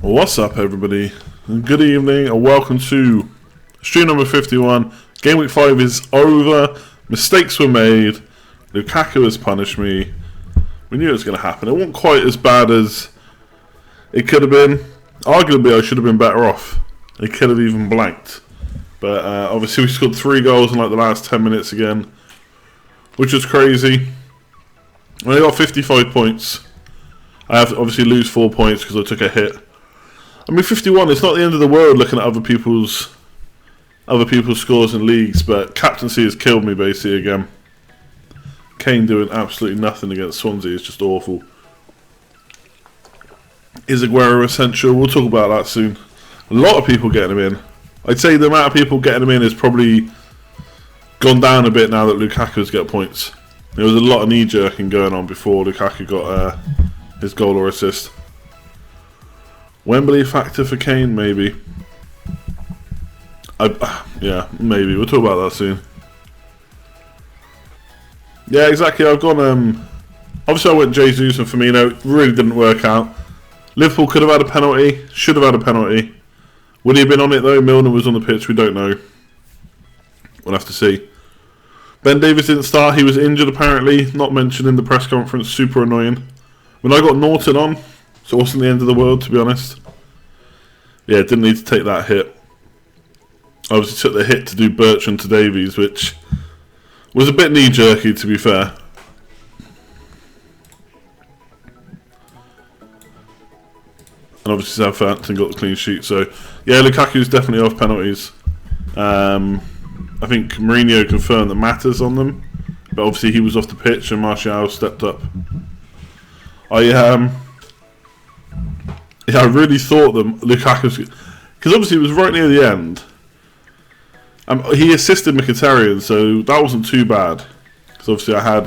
What's up, everybody? Good evening and welcome to stream number 51. Game week 5 is over. Mistakes were made. Lukaku has punished me. We knew it was going to happen. It wasn't quite as bad as it could have been. Arguably, I should have been better off. It could have even blanked. But obviously, we scored 3 goals in like the last 10 minutes again, which was crazy. I got 55 points. I have to obviously lose 4 points because I took a hit. I mean, 51, it's not the end of the world looking at other people's scores and leagues, but captaincy has killed me basically again. Kane doing absolutely nothing against Swansea is just awful. Is Aguero essential? We'll talk about that soon. A lot of people getting him in. I'd say the amount of people getting him in has probably gone down a bit now that Lukaku's got points. There was a lot of knee-jerking going on before Lukaku got his goal or assist. Wembley factor for Kane, maybe. Yeah, maybe. We'll talk about that soon. Yeah, exactly. I've gone. Obviously, I went Jesus and Firmino. It really didn't work out. Liverpool could have had a penalty. Should have had a penalty. Would he have been on it though? Milner was on the pitch. We don't know. We'll have to see. Ben Davies didn't start. He was injured apparently. Not mentioned in the press conference. Super annoying. When I got Norton on, so it wasn't the end of the world, to be honest. Yeah, didn't need to take that hit. I obviously took the hit to do Bertrand to Davies, which was a bit knee-jerky, to be fair. And obviously Southampton got the clean sheet, so yeah, Lukaku's definitely off penalties. I think Mourinho confirmed that Mata's on them, but obviously he was off the pitch and Martial stepped up. I really thought that Lukaku, because obviously it was right near the end. He assisted Mkhitaryan, so that wasn't too bad. Because obviously I had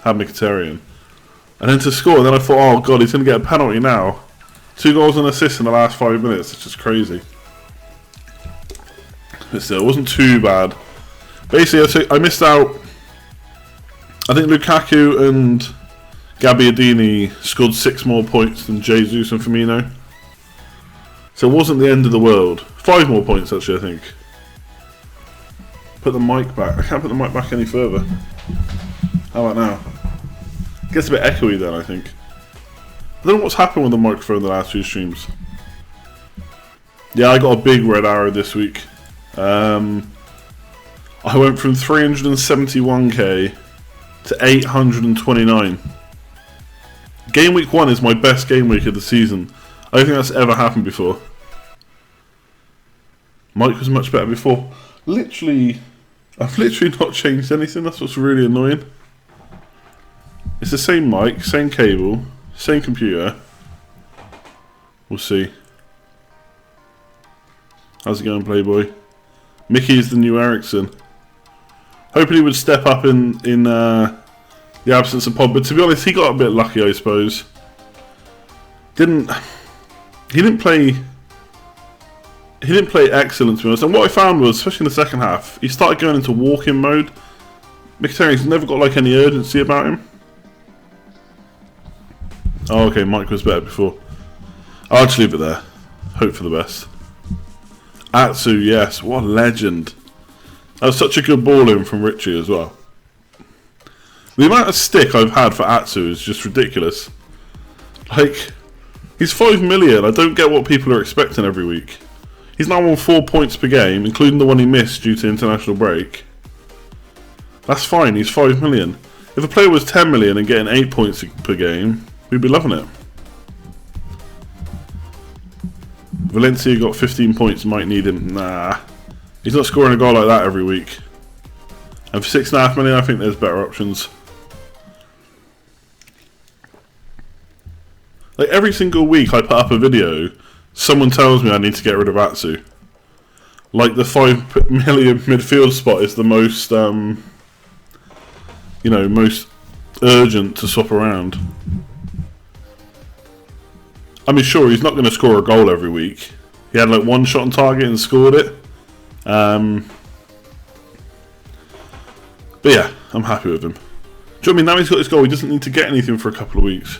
Mkhitaryan, and then to score, and then I thought, oh god, he's going to get a penalty now. 2 goals and assists in the last 5 minutes. It's just crazy. But still, it wasn't too bad. Basically, I missed out. I think Lukaku and Gabbiadini scored 6 more points than Jesus and Firmino. So it wasn't the end of the world. 5 more points actually, I think. Put the mic back. I can't put the mic back any further. How about now? Gets a bit echoey then, I think. I don't know what's happened with the microphone the last few streams. Yeah, I got a big red arrow this week. I went from 371k to 829. Game week 1 is my best game week of the season. I don't think that's ever happened before. Mike was much better before. I've literally not changed anything. That's what's really annoying. It's the same mic, same cable, same computer. We'll see. How's it going, Playboy? Mickey is the new Ericsson. Hoping he would step up in the absence of Pod, but to be honest, he got a bit lucky, I suppose. He didn't play excellent, to be honest. And what I found was, especially in the second half, he started going into walk-in mode. Mkhitaryan's never got like any urgency about him. Oh, okay, Mike was better before. I'll just leave it there. Hope for the best. Atsu, yes, what a legend. That was such a good ball in from Richie as well. The amount of stick I've had for Atsu is just ridiculous. Like, he's 5 million. I don't get what people are expecting every week. He's now on 4 points per game, including the one he missed due to international break. That's fine, he's 5 million. If a player was 10 million and getting 8 points per game, we'd be loving it. Valencia got 15 points, might need him. Nah. He's not scoring a goal like that every week. And for 6.5 million, I think there's better options. Like every single week I put up a video, someone tells me I need to get rid of Atsu. Like the 5 million midfield spot is the most, most urgent to swap around. I mean, sure, he's not going to score a goal every week. He had like 1 shot on target and scored it. But yeah, I'm happy with him. Do you know what I mean? Now he's got his goal, he doesn't need to get anything for a couple of weeks.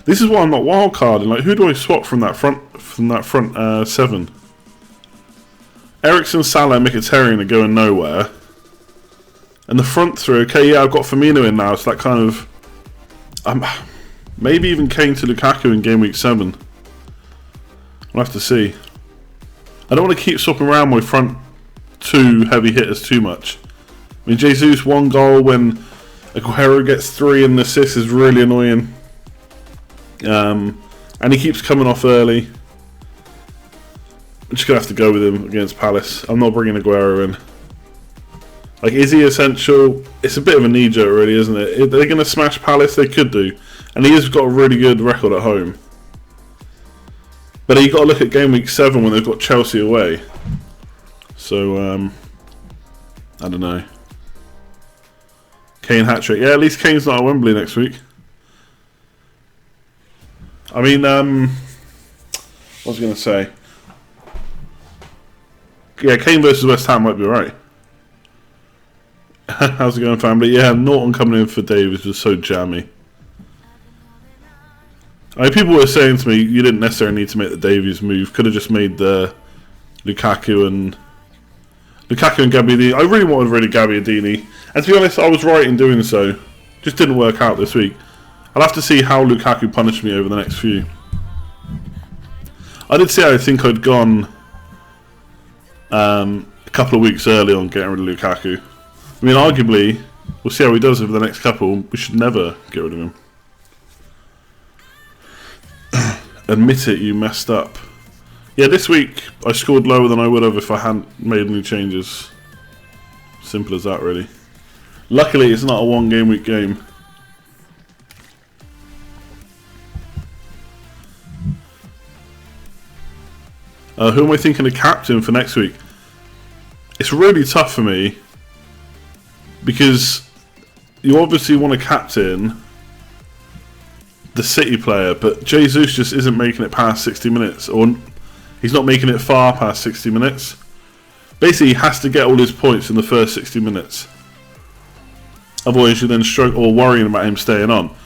This is why I'm not wildcarding. Like, who do I swap from that front 7? Eriksen, Salah, Mkhitaryan are going nowhere. And the front 3, okay, yeah, I've got Firmino in now, so that kind of... maybe even Kane to Lukaku in game week 7. We'll have to see. I don't want to keep swapping around my front 2 heavy hitters too much. I mean, Jesus, 1 goal when Aguero gets 3 and the assist is really annoying. And he keeps coming off early. I'm just going to have to go with him against Palace. I'm not bringing Aguero in. Like, is he essential? It's a bit of a knee-jerk, really, isn't it? Are they going to smash Palace? They could do. And he has got a really good record at home. But you've got to look at game week 7 when they've got Chelsea away. So, I don't know. Kane hat-trick. Yeah, at least Kane's not at Wembley next week. I mean, what was I going to say? Yeah, Kane versus West Ham might be alright. How's it going, family? Yeah, Norton coming in for Davies was so jammy. I mean, people were saying to me, you didn't necessarily need to make the Davies move. Could have just made the Lukaku and Gabbiadini. I really wanted Gabbiadini. And to be honest, I was right in doing so. Just didn't work out this week. I'll have to see how Lukaku punished me over the next few. I did say I think I'd gone a couple of weeks early on getting rid of Lukaku. I mean, arguably, we'll see how he does over the next couple. We should never get rid of him. Admit it, you messed up. Yeah, this week I scored lower than I would have if I hadn't made any changes. Simple as that, really. Luckily, it's not a 1 game week game. Who am I thinking of captain for next week? It's really tough for me because you obviously want to captain the City player, but Jesus just isn't making it past 60 minutes, or he's not making it far past 60 minutes. Basically, he has to get all his points in the first 60 minutes. Otherwise, you're then struggle or worrying about him staying on.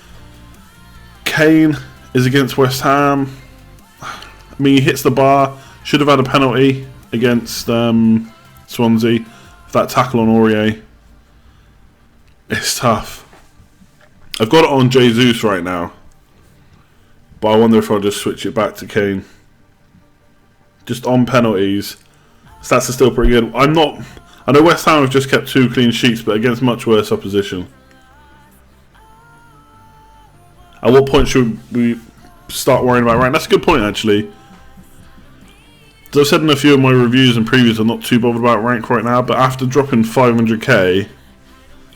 Kane is against West Ham. I mean, he hits the bar. Should have had a penalty against Swansea. That tackle on Aurier. It's tough. I've got it on Jesus right now. But I wonder if I'll just switch it back to Kane. Just on penalties. Stats are still pretty good. I know West Ham have just kept 2 clean sheets, but against much worse opposition. At what point should we start worrying about rank? That's a good point, actually. As I've said in a few of my reviews and previews, I'm not too bothered about rank right now, but after dropping 500k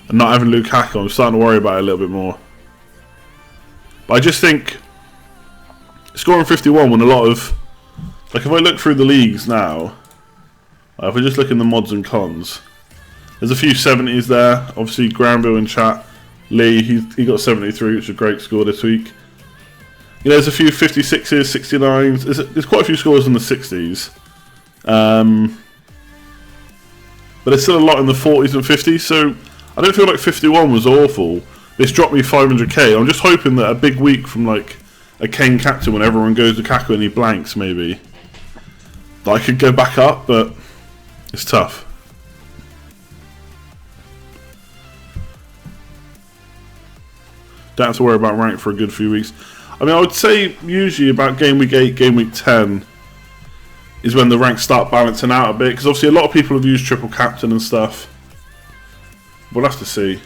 and not having Lukaku, I'm starting to worry about it a little bit more. But I just think scoring 51 when a lot of... Like, if I look through the leagues now, if we just look in the mods and cons, there's a few 70s there. Obviously, Granville in chat. Lee, he got 73, which is a great score this week. You know, there's a few 56s, 69s. There's quite a few scores in the 60s. But there's still a lot in the 40s and 50s, so I don't feel like 51 was awful. It's dropped me 500k. I'm just hoping that a big week from, like, a Kane captain when everyone goes to Lukaku and he blanks, maybe, that I could go back up, but it's tough. Don't have to worry about rank for a good few weeks. I mean, I would say usually about game week 8, game week 10 is when the ranks start balancing out a bit, because obviously a lot of people have used triple captain and stuff. We'll have to see.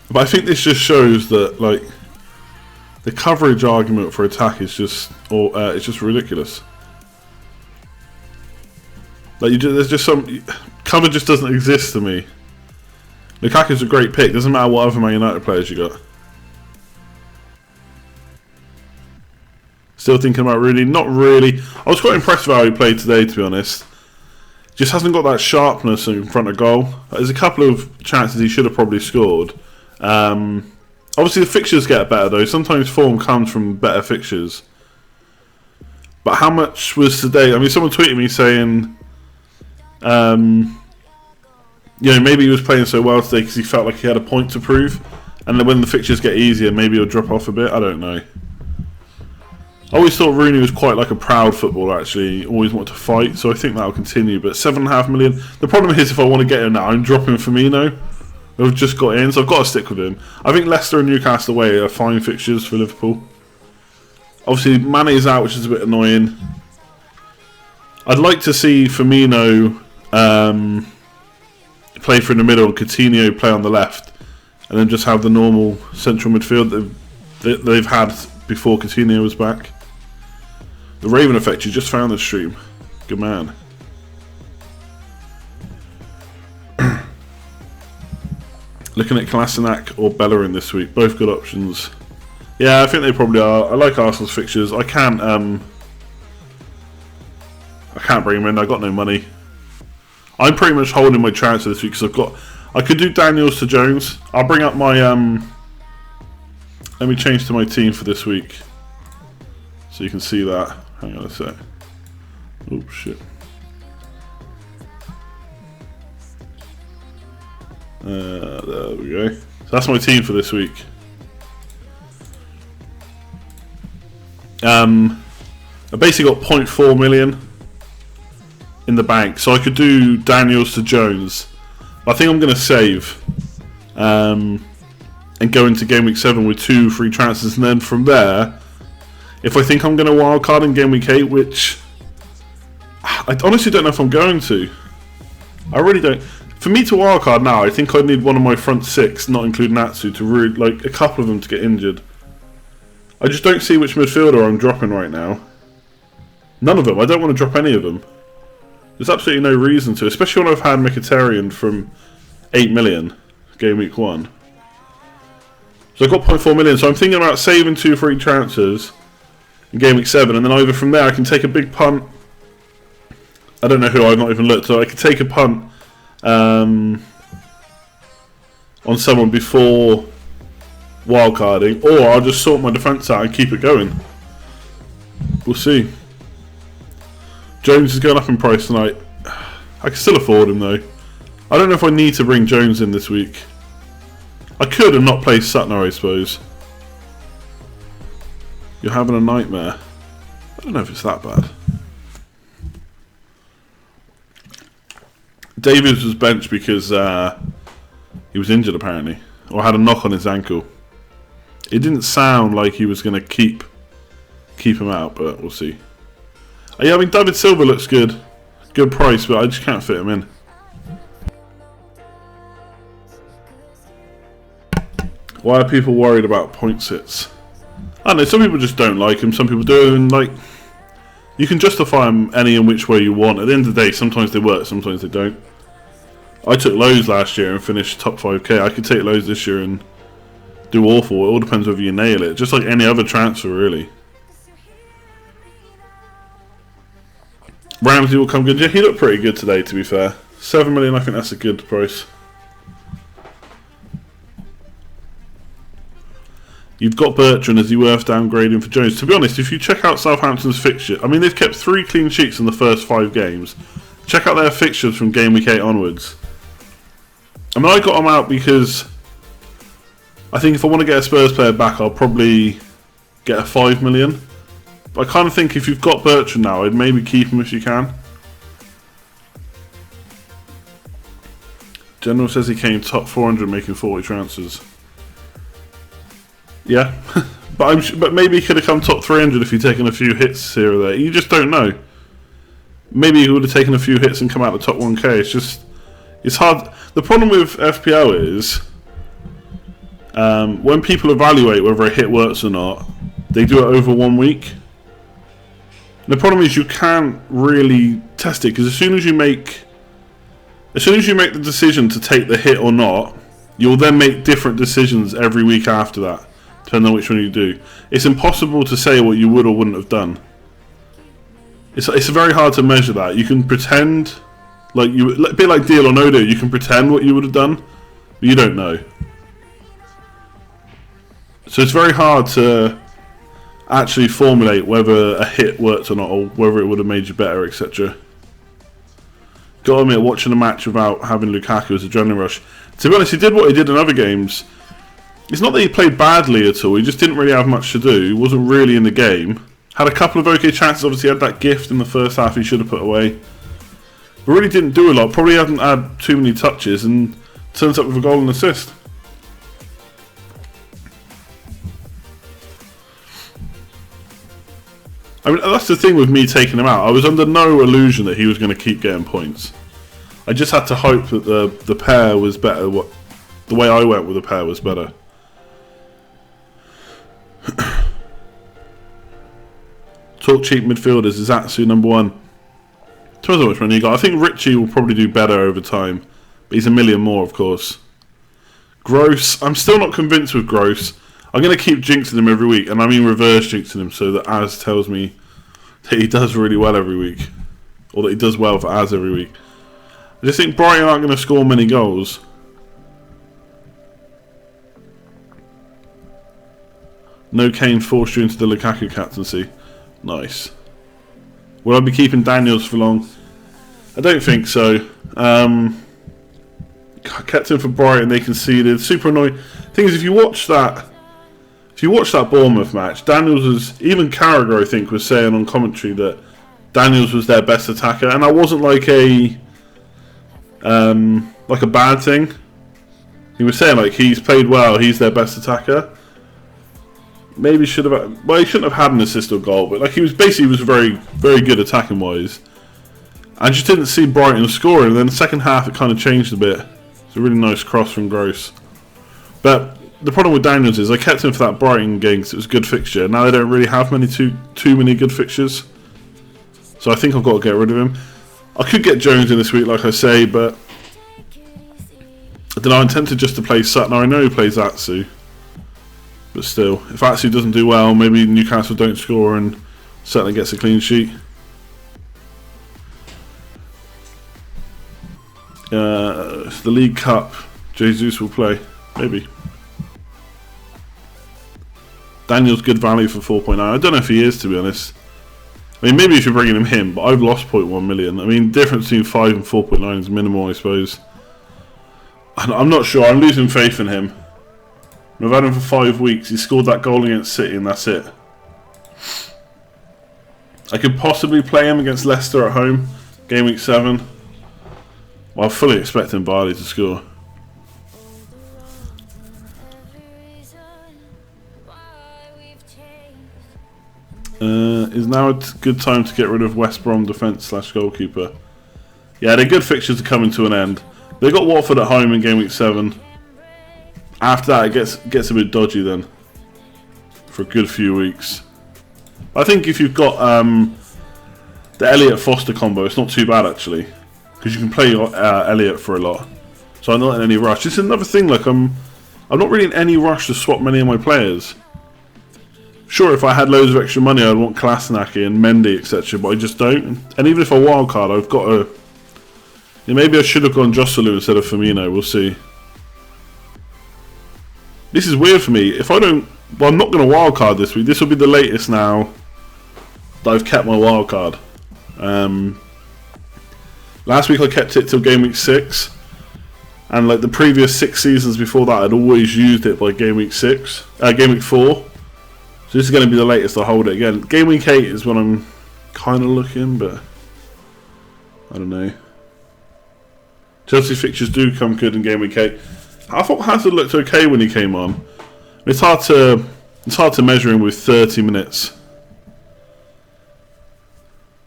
But I think this just shows that, like, the coverage argument for attack is just, it's just ridiculous. Like, there's just some cover just doesn't exist to me. Lukaku's a great pick. Doesn't matter what other Man United players you got. Still thinking about Rooney. Not really. I was quite impressed with how he played today, to be honest. Just hasn't got that sharpness in front of goal. There's a couple of chances he should have probably scored. Obviously the fixtures get better though. Sometimes form comes from better fixtures. But how much was today? I mean, someone tweeted me saying, maybe he was playing so well today because he felt like he had a point to prove, and then when the fixtures get easier, maybe he'll drop off a bit. I don't know. I always thought Rooney was quite like a proud footballer, actually. He always wanted to fight, so I think that'll continue. But 7.5 million. The problem is, if I want to get him now, I'm dropping Firmino. I've just got in, so I've got to stick with him. I think Leicester and Newcastle away are fine fixtures for Liverpool. Obviously, Mane's out, which is a bit annoying. I'd like to see Firmino play through the middle and Coutinho play on the left, and then just have the normal central midfield that they've had before Coutinho was back. The Raven effect, you just found the stream. Good man. Looking at Kolasinac or Bellerin this week. Both good options. Yeah, I think they probably are. I like Arsenal's fixtures. I can't bring them in. I've got no money. I'm pretty much holding my transfer this week because I could do Daniels to Jones. I'll bring up my let me change to my team for this week so you can see that. Hang on a sec. Oh shit. There we go. So that's my team for this week. I basically got 0.4 million in the bank, so I could do Daniels to Jones. But I think I'm going to save and go into game week 7 with 2 free transfers, and then from there, if I think I'm going to wildcard in game week 8, which I honestly don't know if I'm going to. I really don't. For me to wildcard now, I think I need one of my front 6, not including Natsu, to really, like a couple of them to get injured. I just don't see which midfielder I'm dropping right now. None of them. I don't want to drop any of them. There's absolutely no reason to, especially when I've had Mkhitaryan from 8 million game week 1. So I've got 0.4 million, so I'm thinking about saving 2 free transfers in game week 7, and then either from there I can take a big punt. I don't know who, I've not even looked, so I could take a punt on someone before wildcarding, or I'll just sort my defence out and keep it going. We'll see. Jones is going up in price tonight. I can still afford him though. I don't know if I need to bring Jones in this week. I could and not play Sutner, I suppose. You're having a nightmare. I don't know if it's that bad. Davies was benched because he was injured apparently, or had a knock on his ankle. It didn't sound like he was going to keep him out, but we'll see. Yeah, I mean David Silva looks good, good price, but I just can't fit him in. Why are people worried about point sits? I don't know, some people just don't like him, some people do, and like, you can justify them any and which way you want. At the end of the day, sometimes they work, sometimes they don't. I took lows last year and finished top 5k. I could take lows this year and do awful. It all depends whether you nail it, just like any other transfer really. Ramsey will come good. Yeah, he looked pretty good today, to be fair. 7 million, I think that's a good price. You've got Bertrand. Is he worth downgrading for Jones? To be honest, if you check out Southampton's fixture, I mean, they've kept 3 clean sheets in the first 5 games. Check out their fixtures from game week 8 onwards. I mean, I got them out because I think if I want to get a Spurs player back, I'll probably get a 5 million. But I kind of think if you've got Bertrand now, I'd maybe keep him if you can. General says he came top 400 making 40 transfers. Yeah, but maybe he could have come top 300 if he'd taken a few hits here or there. You just don't know. Maybe he would have taken a few hits and come out the top 1k. It's hard. The problem with FPL is when people evaluate whether a hit works or not, they do it over 1 week. The problem is you can't really test it, because as soon as you make the decision to take the hit or not, you'll then make different decisions every week after that, depending on which one you do. It's impossible to say what you would or wouldn't have done. It's very hard to measure that. You can pretend, like a bit like deal or no deal, you can pretend what you would have done, but you don't know. So it's very hard to actually formulate whether a hit worked or not, or whether it would have made you better, etc. Got to admit, watching a match without having Lukaku as adrenaline rush. To be honest, he did what he did in other games. It's not that he played badly at all, he just didn't really have much to do. He wasn't really in the game. Had a couple of okay chances, obviously had that gift in the first half he should have put away. But really didn't do a lot, probably hasn't had too many touches, and turns up with a goal and assist. I mean, that's the thing with me taking him out. I was under no illusion that he was going to keep getting points. I just had to hope that the pair was better. The way I went with the pair was better. Talk cheap midfielders. Is Atsu number one? Depends how much money you got. I think Richie will probably do better over time. But he's a million more, of course. Gross. I'm still not convinced with Gross. I'm going to keep jinxing him every week. And I mean reverse jinxing him so that Az tells me that he does really well every week. Or that he does well for Az every week. I just think Brighton aren't going to score many goals. No Kane forced you into the Lukaku captaincy. Nice. Will I be keeping Daniels for long? I don't think so. I kept him for Brighton, they conceded. Super annoying. Thing is, if you watch that Bournemouth match, Daniels was, even Carragher I think was saying on commentary that Daniels was their best attacker, and that wasn't like a bad thing. He was saying like he's played well, he's their best attacker. Maybe should have, well, he shouldn't have had an assist or goal, but like he was very, very good attacking wise. I just didn't see Brighton scoring, and then the second half it kind of changed a bit. It's a really nice cross from Gross. But the problem with Daniels is I kept him for that Brighton game because it was a good fixture. Now they don't really have too many good fixtures, so I think I've got to get rid of him. I could get Jones in this week, like I say, but I don't know. I'm tempted just to play Sutton. I know he plays Atsu, but still, if Atsu doesn't do well, maybe Newcastle don't score and Sutton gets a clean sheet. The League Cup, Jesus will play, maybe. Daniel's good value for 4.9. I don't know if he is, to be honest. I mean, maybe if you're bringing him in, but I've lost 0.1 million. I mean, the difference between 5 and 4.9 is minimal, I suppose. I'm not sure. I'm losing faith in him. I've had him for 5 weeks. He scored that goal against City, and that's it. I could possibly play him against Leicester at home, game week 7. Well, I'm fully expecting Barley to score. Is now a good time to get rid of West Brom defence / goalkeeper? Yeah, their good fixtures are coming to an end. They got Watford at home in game week 7. After that, it gets a bit dodgy then for a good few weeks. I think if you've got the Elliott Foster combo, it's not too bad actually, because you can play Elliott for a lot. So I'm not in any rush. This is another thing. Like I'm not really in any rush to swap many of my players. Sure, if I had loads of extra money, I'd want Kolasinac and Mendy, etc. But I just don't. And even if I wildcard, I've got to. Yeah, maybe I should have gone Joselu instead of Firmino. We'll see. This is weird for me. If I don't, well, I'm not going to wildcard this week. This will be the latest now that I've kept my wildcard. Last week I kept it till game week 6, and like the previous 6 seasons before that, I'd always used it by game week 4. So this is going to be the latest I hold it again. Game week 8 is when I'm kind of looking, but I don't know. Chelsea fixtures do come good in game week 8. I thought Hazard looked okay when he came on. It's hard to measure him with 30 minutes.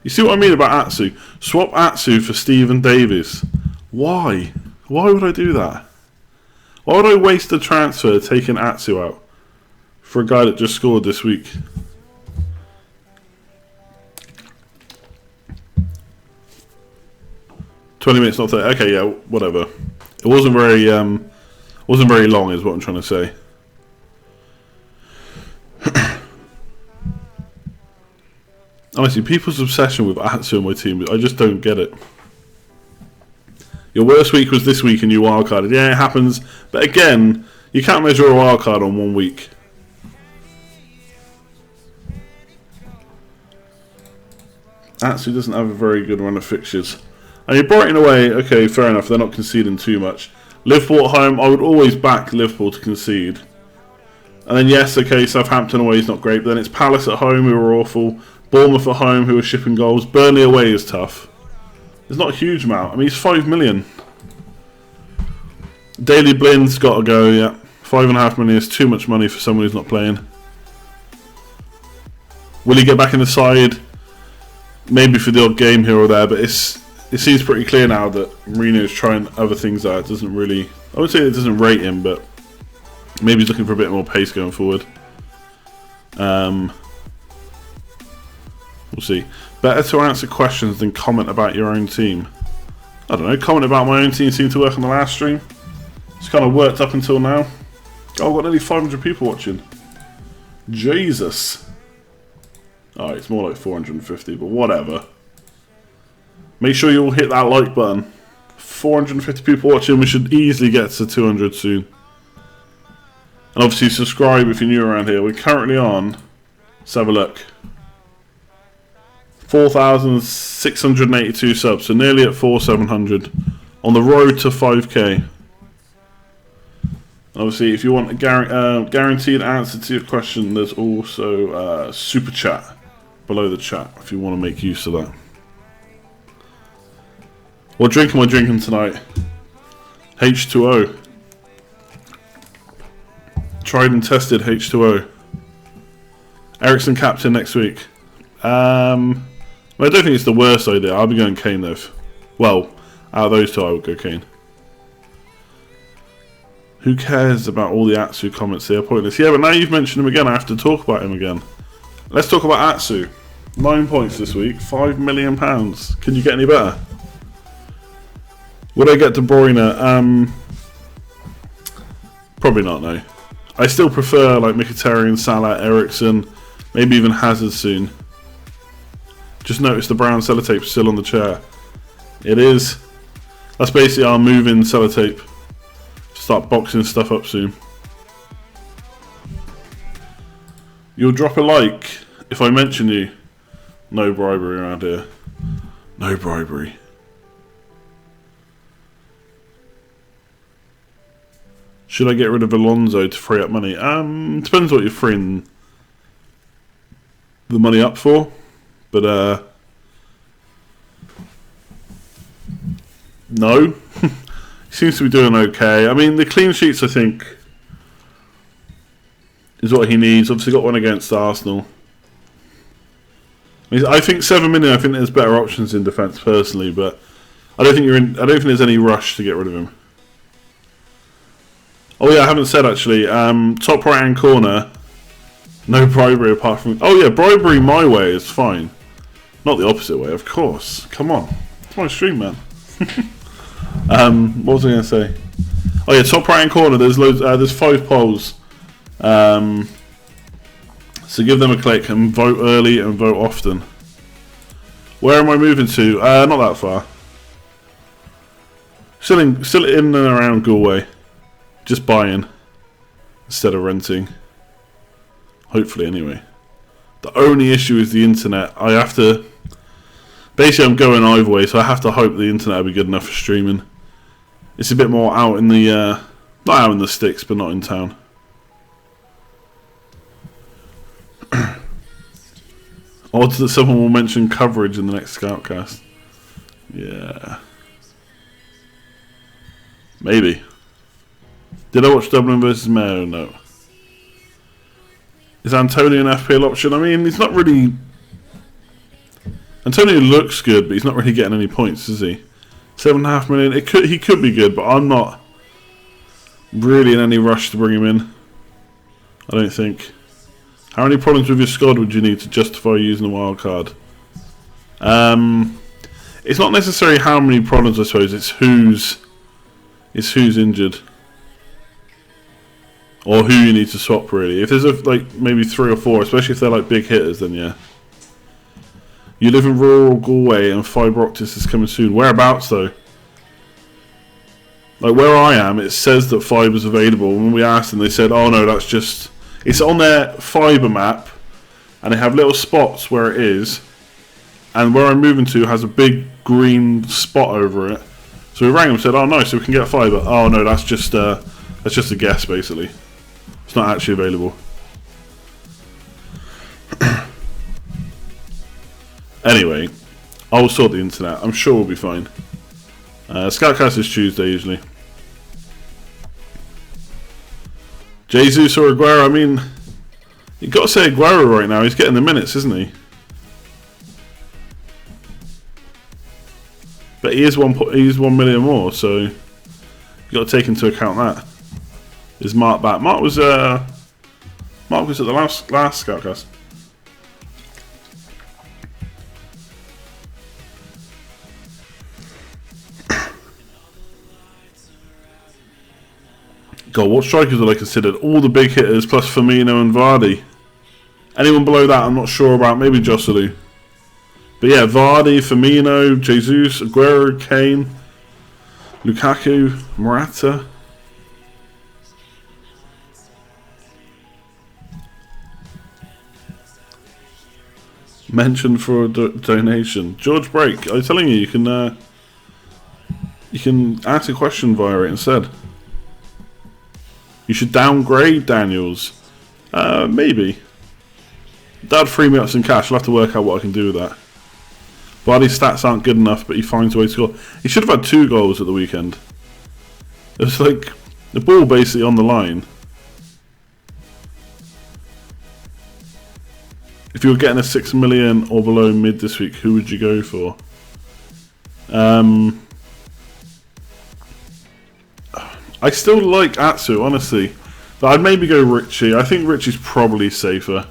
You see what I mean about Atsu? Swap Atsu for Stephen Davis. Why? Why would I do that? Why would I waste a transfer taking Atsu out for a guy that just scored this week? $20 not 30. Okay, yeah, whatever. It wasn't very long, is what I'm trying to say. Honestly, people's obsession with Atsu on my team, I just don't get it. Your worst week was this week and you wildcarded. Yeah, it happens. But again, you can't measure a wildcard on 1 week. Atsu doesn't have a very good run of fixtures. I mean, Brighton away, okay, fair enough. They're not conceding too much. Liverpool at home, I would always back Liverpool to concede. And then yes, okay, Southampton away is not great. But then it's Palace at home, who are awful. Bournemouth at home, who are shipping goals. Burnley away is tough. There's not a huge amount. I mean, it's 5 million. Daily Blind's got to go, yeah. 5.5 million is too much money for someone who's not playing. Will he get back in the side? Maybe for the odd game here or there, but it seems pretty clear now that Mourinho's trying other things out. It doesn't really... I would say it doesn't rate him, but maybe he's looking for a bit more pace going forward. We'll see. Better to answer questions than comment about your own team. I don't know, comment about my own team seemed to work on the last stream. It's kind of worked up until now. Oh, I've got nearly 500 people watching. Jesus. Alright, it's more like 450, but whatever. Make sure you all hit that like button. 450 people watching, we should easily get to 200 soon. And obviously subscribe if you're new around here. We're currently on, let's have a look, 4,682 subs, so nearly at 4,700. On the road to 5k. Obviously, if you want a guaranteed answer to your question, there's also super chat below the chat if you want to make use of that. What drink am I drinking tonight? H2O. Tried and tested H2O. Ericsson captain next week. Well, I don't think it's the worst idea. I'll be going Kane though. Well, out of those two, I would go Kane. Who cares about all the Atsu comments? They are pointless. Yeah, but now you've mentioned him again, I have to talk about him again. Let's talk about Atsu. 9 points this week, £5 million. Can you get any better? Would I get De Bruyne? Probably not, no. I still prefer like Mkhitaryan, Salah, Ericsson, maybe even Hazard soon. Just noticed the brown sellotape still on the chair. It is. That's basically our move-in sellotape. Start boxing stuff up soon. You'll drop a like if I mention you. No bribery around here. No bribery. Should I get rid of Alonso to free up money? Depends what you're freeing the money up for. But no. He seems to be doing okay. I mean, the clean sheets, I think, is what he needs. Obviously got one against Arsenal. I think 7 million, I think there's better options in defence personally, but I don't think there's any rush to get rid of him. Oh yeah, I haven't said actually. Top right hand corner, no bribery apart from... Oh yeah, bribery my way is fine. Not the opposite way, of course. Come on. It's my stream, man. What was I going to say? Oh yeah, top right hand corner, there's loads, there's 5 polls. So give them a click and vote early and vote often. Where am I moving to? Not that far. Still in and around Galway. Just buying instead of renting. Hopefully, anyway. The only issue is the internet. I have to... Basically, I'm going either way, so I have to hope the internet will be good enough for streaming. It's a bit more out in the... not out in the sticks, but not in town. Odds that someone will mention coverage in the next Scoutcast. Yeah. Maybe. Did I watch Dublin versus Mayo? No. Is Antonio an FPL option? I mean, he's not really... Antonio looks good, but he's not really getting any points, is he? 7.5 million. He could be good, but I'm not really in any rush to bring him in. I don't think. How many problems with your squad would you need to justify using a wild card? It's not necessarily how many problems, I suppose. It's who's injured. Or who you need to swap, really. If there's like maybe 3 or 4, especially if they're like big hitters, then yeah. You live in rural Galway and fibre optics is coming soon. Whereabouts though? Like where I am, it says that fibre's available. When we asked them, they said, "Oh no, that's just..." It's on their fibre map, and they have little spots where it is. and where I'm moving to has a big green spot over it. So we rang him and said, "Oh, nice, so we can get a fiver." Oh no, that's just a guess, basically. It's not actually available. Anyway, I'll sort the internet. I'm sure we'll be fine. Scoutcast is Tuesday usually. Jesus or Aguero? I mean, you've got to say Aguero right now. He's getting the minutes, isn't he? But he is 1 million more, so you got to take into account that. Is Mark back? Mark was at the last Scoutcast. God, what strikers would I considered? All the big hitters plus Firmino and Vardy. Anyone below that I'm not sure about, maybe Joselu. But yeah, Vardy, Firmino, Jesus, Aguero, Kane, Lukaku, Morata. Mentioned for a donation. George Break, I'm telling you, you can ask a question via it instead. You should downgrade Daniels. Maybe. That'd free me up some cash. I'll have to work out what I can do with that. Vardy's stats aren't good enough, but he finds a way to score. He should have had 2 goals at the weekend. It was like the ball basically on the line. If you were getting a 6 million or below mid this week, who would you go for? I still like Atsu, honestly. But I'd maybe go Richie. I think Richie's probably safer.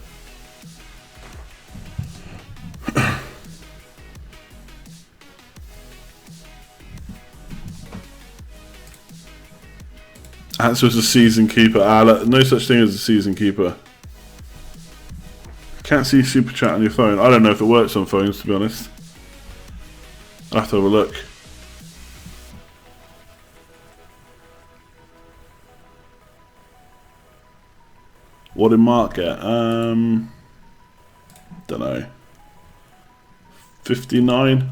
Atsu's a season keeper. No such thing as a season keeper. Can't see Super Chat on your phone. I don't know if it works on phones, to be honest. I'll have to have a look. What did Mark get? Don't know. 59.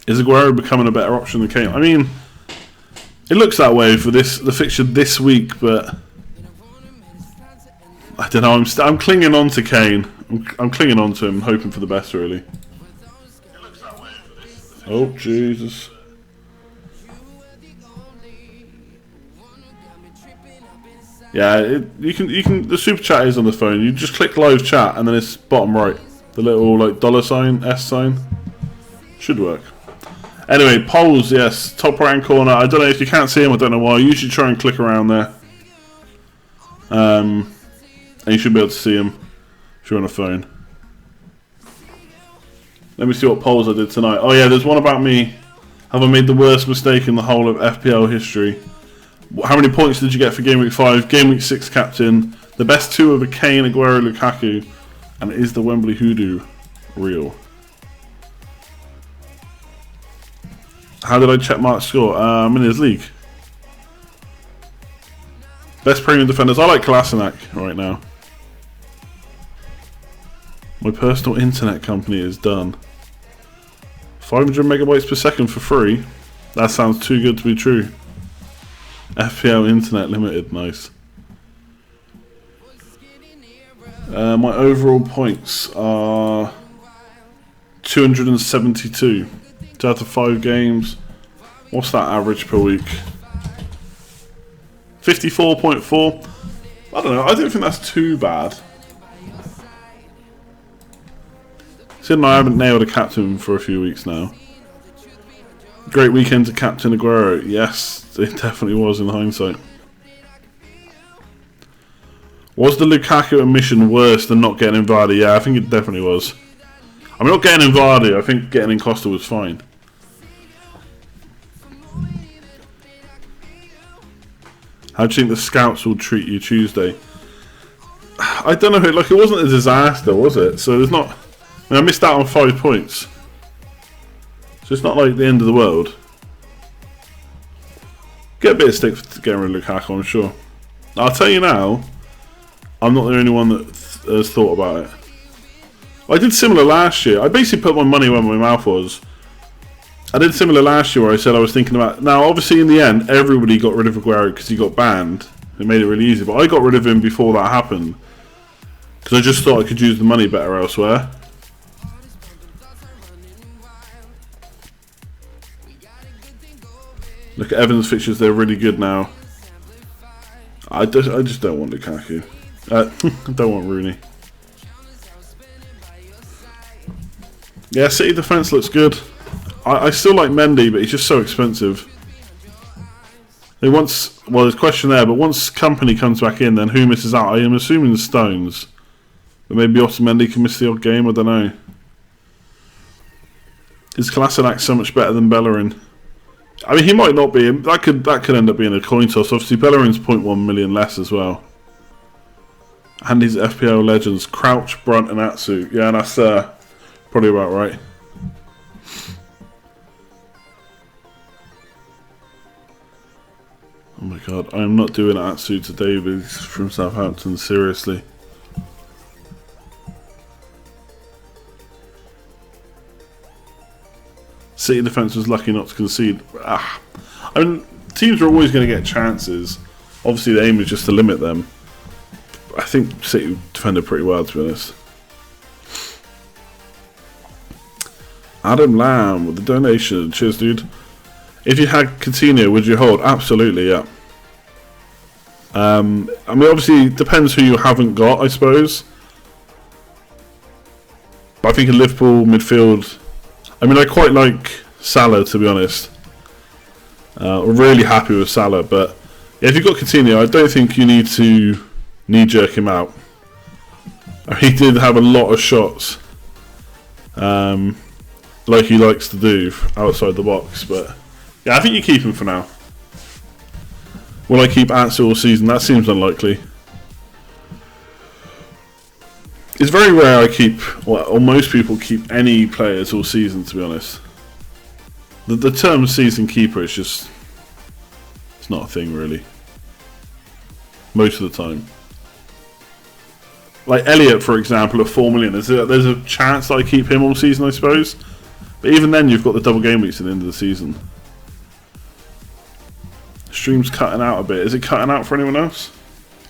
Is Aguero becoming a better option than Kane? I mean, it looks that way for the fixture this week, but I don't know. I'm clinging on to Kane. I'm clinging on to him, hoping for the best, really. Oh Jesus! Yeah, you can. The super chat is on the phone. You just click live chat, and then it's bottom right, the little like $ S sign. Should work. Anyway, polls, yes, top right hand corner. I don't know if you can't see them. I don't know why. You should try and click around there, and you should be able to see them if you're on a phone. Let me see what polls I did tonight. Oh yeah, there's one about me. Have I made the worst mistake in the whole of FPL history? How many points did you get for Game Week 5? Game Week 6 captain. The best 2 are Kane, Aguero, Lukaku. And is the Wembley Hoodoo real? How did I check Mark's score? I'm in his league. Best premium defenders. I like Kolasinac right now. My personal internet company is done. 500 megabytes per second for free. That sounds too good to be true. FPL Internet Limited, nice. My overall points are 272. 2 out of 5 games. What's that average per week? 54.4. I don't know. I don't think that's too bad. Considering I haven't nailed a captain for a few weeks now. Great weekend to captain Aguero. Yes, it definitely was in hindsight. Was the Lukaku omission worse than not getting in Vardy? Yeah, I think it definitely was. I mean, not getting in Vardy, I think getting in Costa was fine. How do you think the scouts will treat you Tuesday? I don't know. Like, it wasn't a disaster, was it? So there's not. I mean, I missed out on 5 points, so it's not like the end of the world. Get a bit of stick for getting rid of Lukaku, I'm sure. I'll tell you now, I'm not the only one that has thought about it. I did similar last year. I basically put my money where my mouth was. I did similar last year where I said I was thinking about... Now, obviously, in the end, everybody got rid of Aguero because he got banned. It made it really easy. But I got rid of him before that happened. Because I just thought I could use the money better elsewhere. Look at Everton's fixtures. They're really good now. I just don't want Lukaku. I don't want Rooney. Yeah, City defence looks good. I still like Mendy, but he's just so expensive. Well, there's a question there, but once Company comes back in, then who misses out? I am assuming Stones. But maybe Otamendi can miss the odd game, I don't know. Is Kolasinac so much better than Bellerin? I mean, he might not be. That could end up being a coin toss. Obviously, Bellerin's 0.1 million less as well. And his FPL legends, Crouch, Brunt and Atsu. Yeah, that's probably about right. Oh my god, I am not doing Atsu to Davies from Southampton, seriously. City defence was lucky not to concede. I mean, teams are always going to get chances. Obviously, the aim is just to limit them. I think City defended pretty well, to be honest. Adam Lamb with the donation. Cheers, dude. If you had Coutinho, would you hold? Absolutely, yeah. I mean, obviously, it depends who you haven't got, I suppose. But I think in Liverpool midfield... I mean, I quite like Salah, to be honest. I'm really happy with Salah, but yeah, if you've got Coutinho, I don't think you need to knee-jerk him out. He did have a lot of shots, like he likes to do outside the box, but yeah, I think you keep him for now. Will I keep Atsu all season? That seems unlikely. It's very rare I keep, or most people keep any players all season, to be honest. The term season keeper is just, it's not a thing really. Most of the time. Like Elliott, for example, at 4 million, there's a chance that I keep him all season, I suppose. But even then, you've got the double game weeks at the end of the season. Stream's cutting out a bit. Is it cutting out for anyone else?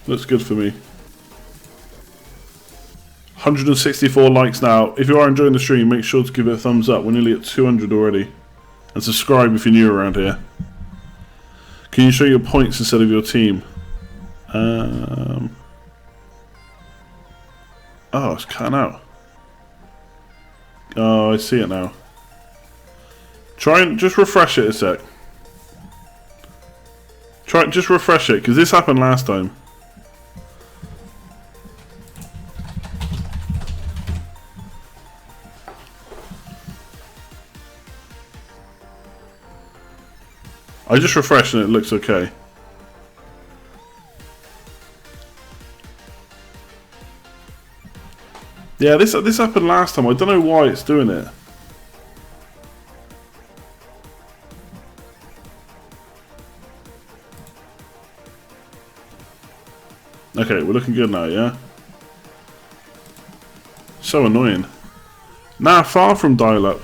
Looks good for me. 164 likes now. If you are enjoying the stream, make sure to give it a thumbs up. We're nearly at 200 already. And subscribe if you're new around here. Can you show your points instead of your team? Oh, it's cutting out. Oh, I see it now. Try and just refresh it a sec. Just refresh it, because this happened last time. I just refreshed and it looks okay. Yeah, this happened last time. I don't know why it's doing it. Okay, we're looking good now, yeah? So annoying. Nah, far from dial-up.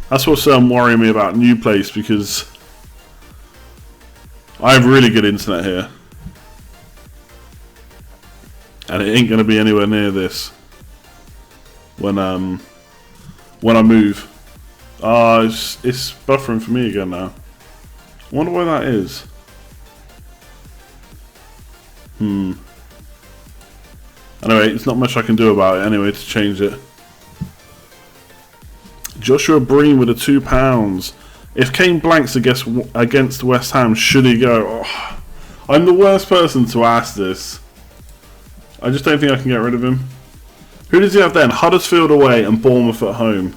That's what's worrying me about New Place, because I have really good internet here. And it ain't going to be anywhere near this when I move. Ah, it's buffering for me again now. I wonder why that is. Anyway, there's not much I can do about it anyway to change it. Joshua Breen with a £2. If Kane blanks against West Ham, should he go? Oh, I'm the worst person to ask this. I just don't think I can get rid of him. Who does he have then? Huddersfield away and Bournemouth at home.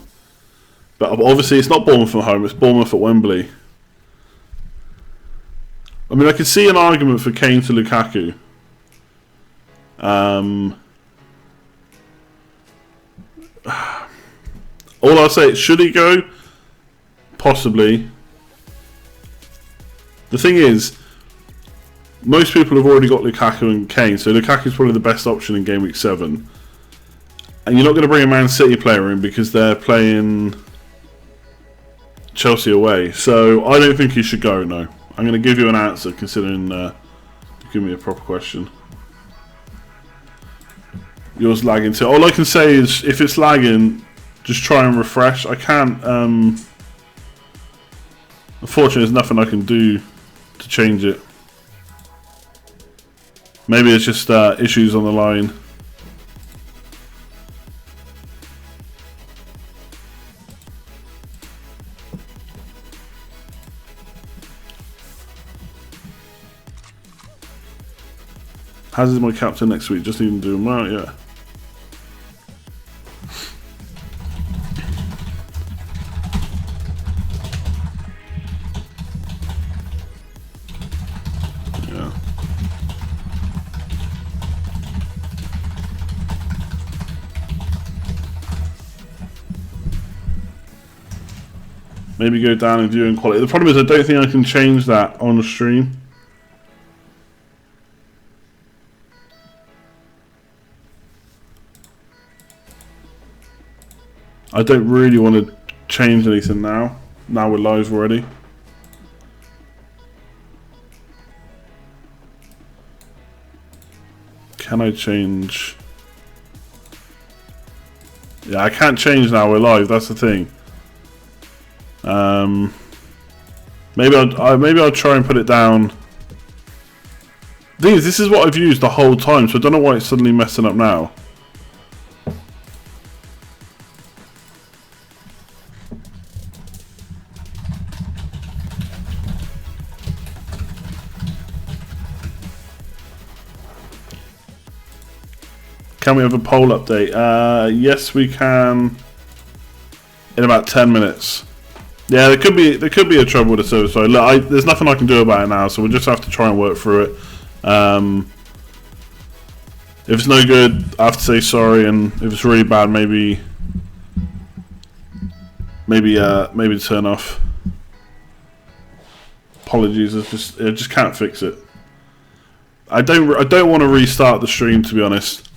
But obviously it's not Bournemouth at home, it's Bournemouth at Wembley. I mean, I could see an argument for Kane to Lukaku. All I'll say is, should he go? Possibly. The thing is, most people have already got Lukaku and Kane, so Lukaku's probably the best option in game week 7. And you're not going to bring a Man City player in because they're playing Chelsea away. So I don't think he should go, no. I'm going to give you an answer considering you give me a proper question. Yours lagging too. All I can say is if it's lagging, just try and refresh. I can't... unfortunately, there's nothing I can do to change it. Maybe it's just issues on the line. Hazard's my captain next week. Just need to do him right, yeah. Maybe go down in viewing quality. The problem is I don't think I can change that on the stream. I don't really want to change anything now. Now we're live already. Can I change? Yeah, I can't change now we're live. That's the thing. Maybe I'll try and put it down. This is what I've used the whole time, so I don't know why it's suddenly messing up now. Can we have a poll update? Yes, we can. In about 10 minutes. Yeah, there could be a trouble with the server side. Look, there's nothing I can do about it now, so we'll just have to try and work through it. If it's no good, I have to say sorry, and if it's really bad, maybe turn off. Apologies, I just can't fix it. I don't want to restart the stream, to be honest,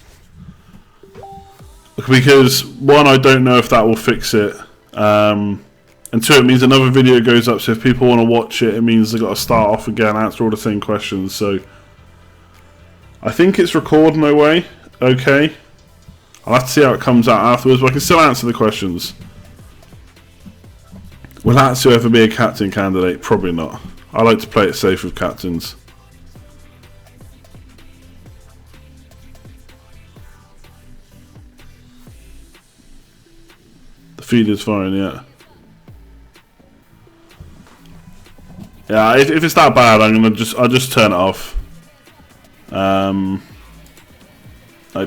because one, I don't know if that will fix it. And two, it means another video goes up, so if people want to watch it, it means they've got to start off again, answer all the same questions. So I think it's recording away, okay. I'll have to see how it comes out afterwards, but I can still answer the questions. Will Atsu ever be a captain candidate? Probably not. I like to play it safe with captains. The feed is fine, yeah. Yeah, if it's that bad, I'll just turn it off. Like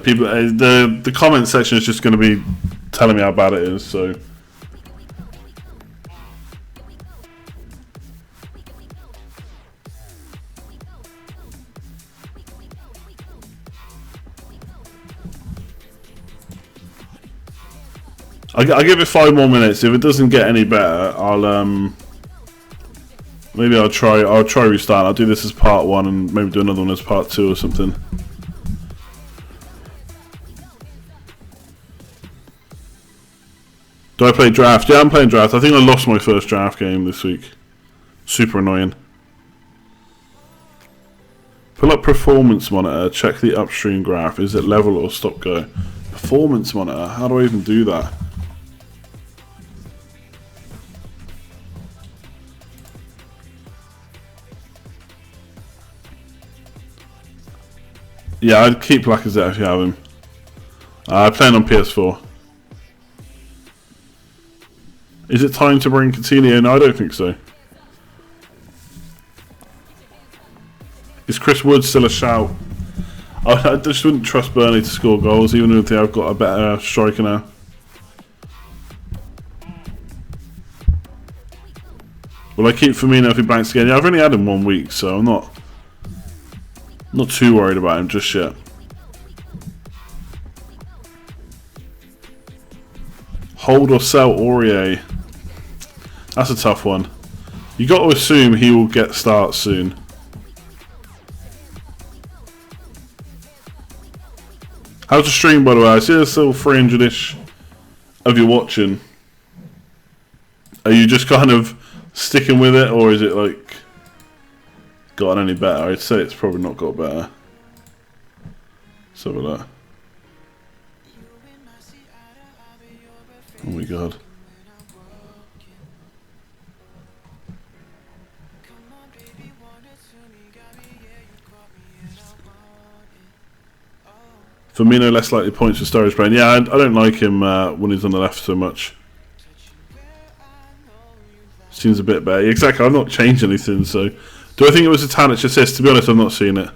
people, the comment section is just going to be telling me how bad it is. So I'll give it 5 more minutes. If it doesn't get any better, maybe I'll try restart. I'll do this as part 1 and maybe do another one as part 2 or something. Do I play draft? Yeah, I'm playing draft. I think I lost my first draft game this week. Super annoying. Pull up performance monitor. Check the upstream graph. Is it level or stop go? Performance monitor. How do I even do that? Yeah, I'd keep Lacazette if you have him. I'm playing on PS4. Is it time to bring Coutinho? No, I don't think so. Is Chris Wood still a shout? I just wouldn't trust Burnley to score goals, even if they've got a better striker now. Will I keep Firmino if he blanks again? Yeah, I've only had him 1 week, so I'm not too worried about him just yet. Hold or sell Aurier? That's a tough one. You got to assume he will get starts soon. How's the stream, by the way? I see there's still 300-ish of you watching. Are you just kind of sticking with it, or is it like gotten any better? I'd say it's probably not got better. So with that. Oh my god. Firmino less likely points for Sturridge playing. Yeah, I don't like him when he's on the left so much. Seems a bit better. Exactly, I've not changed anything, so... Do I think it was a Tadic assist? To be honest, I've not seen it.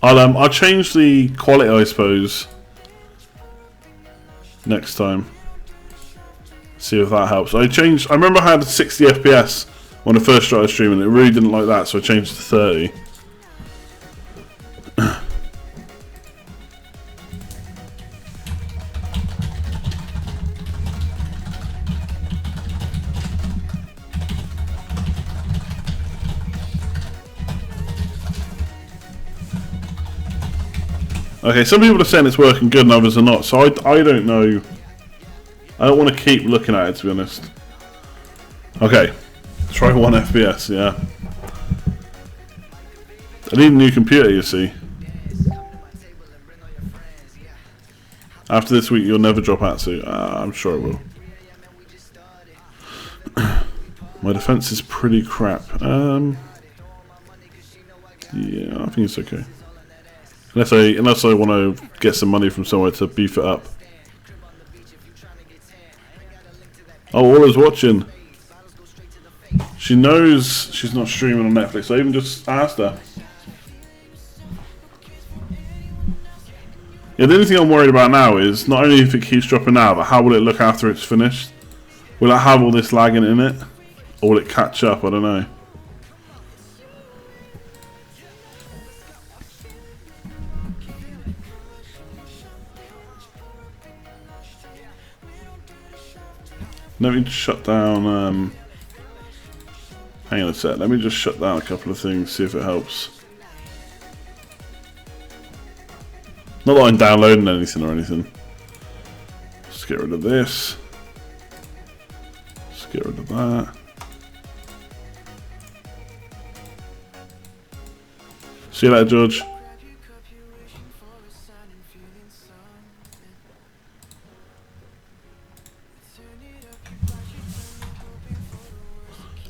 I'll change the quality, I suppose, next time. See if that helps. I remember I had 60 FPS when I first started streaming. It really didn't like that, so I changed it to 30. Okay, some people are saying it's working good and others are not, so I don't know. I don't want to keep looking at it, to be honest. Okay, try 1 FPS, yeah. I need a new computer, you see. After this week, you'll never drop Atsu. I'm sure it will. My defense is pretty crap. Yeah, I think it's okay. Unless I want to get some money from somewhere to beef it up. Oh, Ola's watching. She knows she's not streaming on Netflix. I even just asked her. Yeah, the only thing I'm worried about now is not only if it keeps dropping out, but how will it look after it's finished? Will it have all this lagging in it? Or will it catch up? I don't know. Let me shut down, hang on a sec, let me just shut down a couple of things, see if it helps. Not that I'm downloading anything or anything. Let's get rid of this. Let's get rid of that. See you later, George.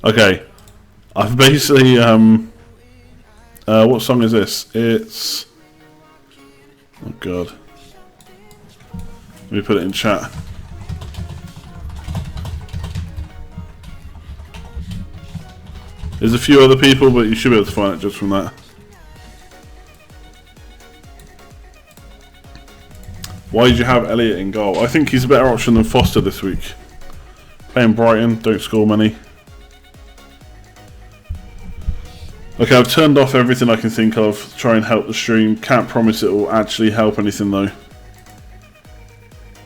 Okay, I've basically, what song is this? It's, oh god, let me put it in chat. There's a few other people, but you should be able to find it just from that. Why did you have Elliott in goal? I think he's a better option than Foster this week. Playing Brighton, don't score many. Okay, I've turned off everything I can think of to try and help the stream. Can't promise it will actually help anything though.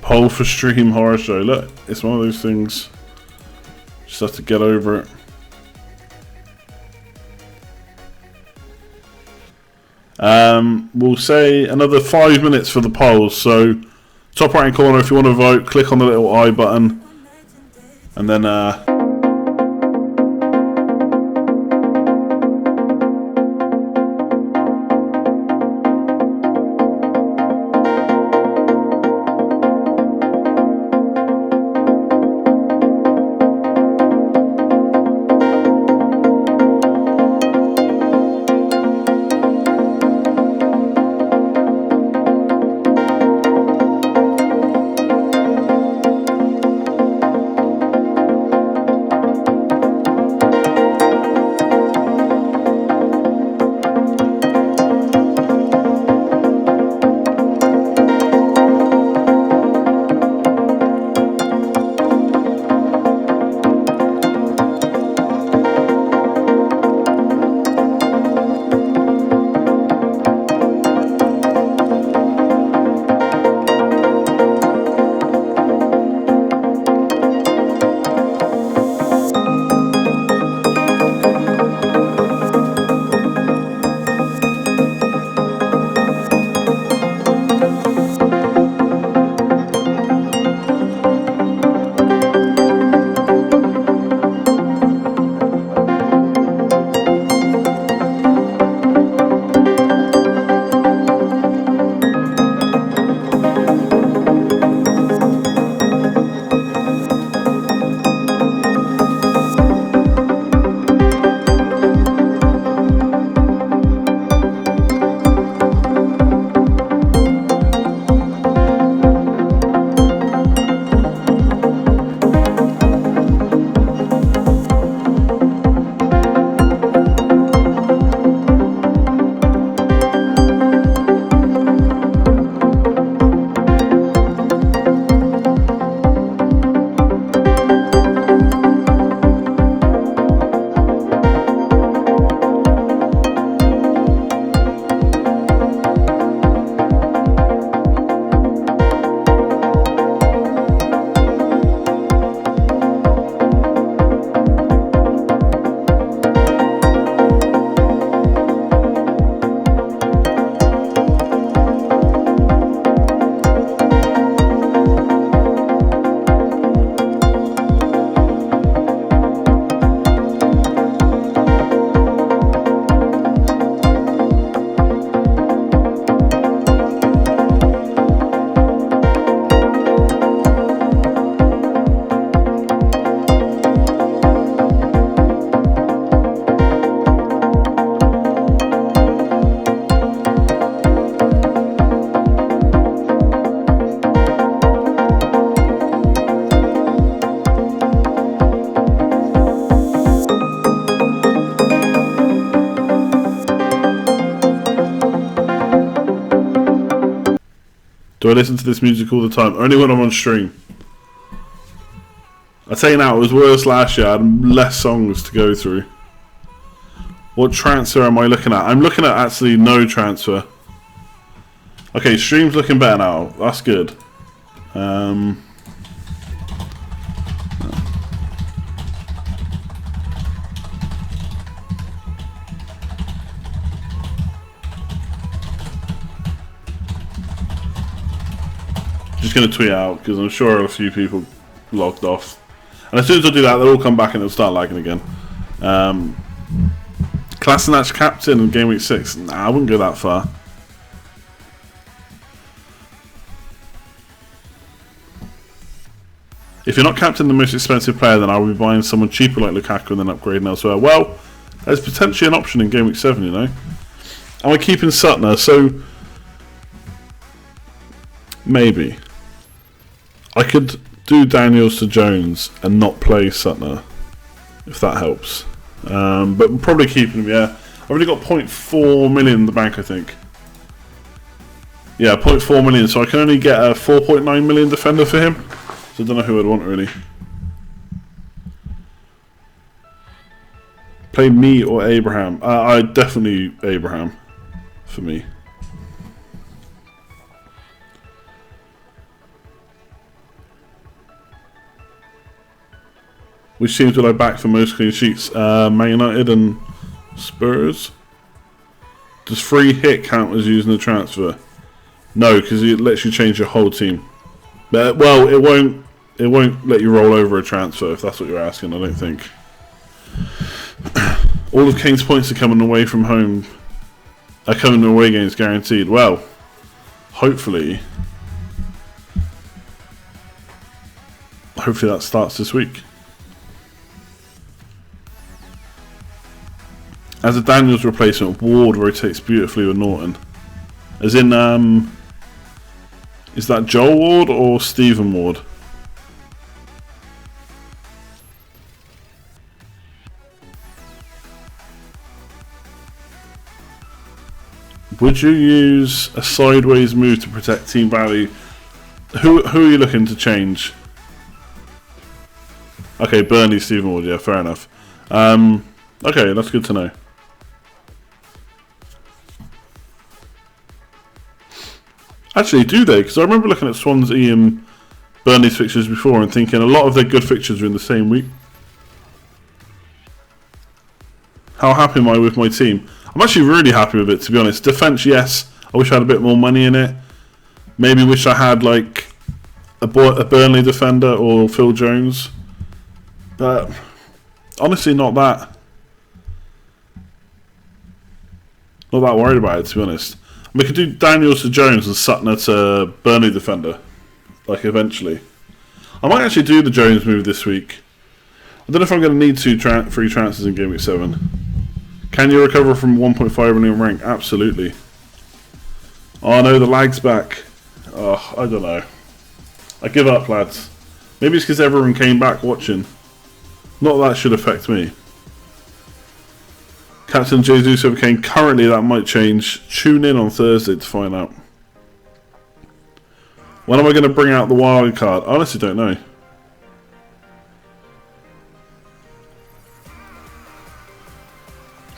Poll for stream horror show. Look, it's one of those things. Just have to get over it. We'll say another 5 minutes for the polls. So, top right hand corner, if you want to vote, click on the little I button. And then, Do I listen to this music all the time? Only when I'm on stream. I tell you now, it was worse last year. I had less songs to go through. What transfer am I looking at? I'm looking at actually no transfer. Okay, stream's looking better now. That's good. Just going to tweet out because I'm sure a few people logged off. And as soon as I do that, they'll all come back and it'll start lagging again. Class captain in game week 6. Nah, I wouldn't go that far. If you're not captain the most expensive player, then I will be buying someone cheaper like Lukaku and then upgrading elsewhere. Well, there's potentially an option in game week 7, you know. And we're keeping Sutner, so maybe I could do Daniels to Jones and not play Sutner, if that helps. But I'm probably keeping him, yeah. I've already got 0.4 million in the bank, I think. Yeah, 0.4 million, so I can only get a 4.9 million defender for him. So I don't know who I'd want, really. Play me or Abraham? I definitely Abraham, for me. Which teams would I back for most clean sheets? Man United and Spurs. Does free hit count as using the transfer? No, because it lets you change your whole team. But, well, it won't let you roll over a transfer if that's what you're asking. I don't think. All of Kane's points are coming away from home. Are coming away games guaranteed. Well, hopefully that starts this week. As a Daniels replacement, Ward rotates beautifully with Norton. As in, is that Joel Ward or Stephen Ward? Would you use a sideways move to protect team value? Who are you looking to change? Okay, Burnley, Stephen Ward, yeah, fair enough. Okay, that's good to know. Actually, do they? Because I remember looking at Swansea and Burnley's fixtures before and thinking a lot of their good fixtures are in the same week. How happy am I with my team? I'm actually really happy with it, to be honest. Defence, yes. I wish I had a bit more money in it. Maybe wish I had like a Burnley defender or Phil Jones. But honestly, not that worried about it, to be honest. We could do Daniels to Jones and Sutner to Burnley defender, like eventually. I might actually do the Jones move this week. I don't know if I'm going to need free transfers in game week 7. Can you recover from 1.5 million rank? Absolutely. Oh no, the lag's back. Oh, I don't know. I give up, lads. Maybe it's because everyone came back watching. Not that should affect me. Captain Jesus over Kane. Currently, that might change. Tune in on Thursday to find out. When am I going to bring out the wild card? I honestly don't know.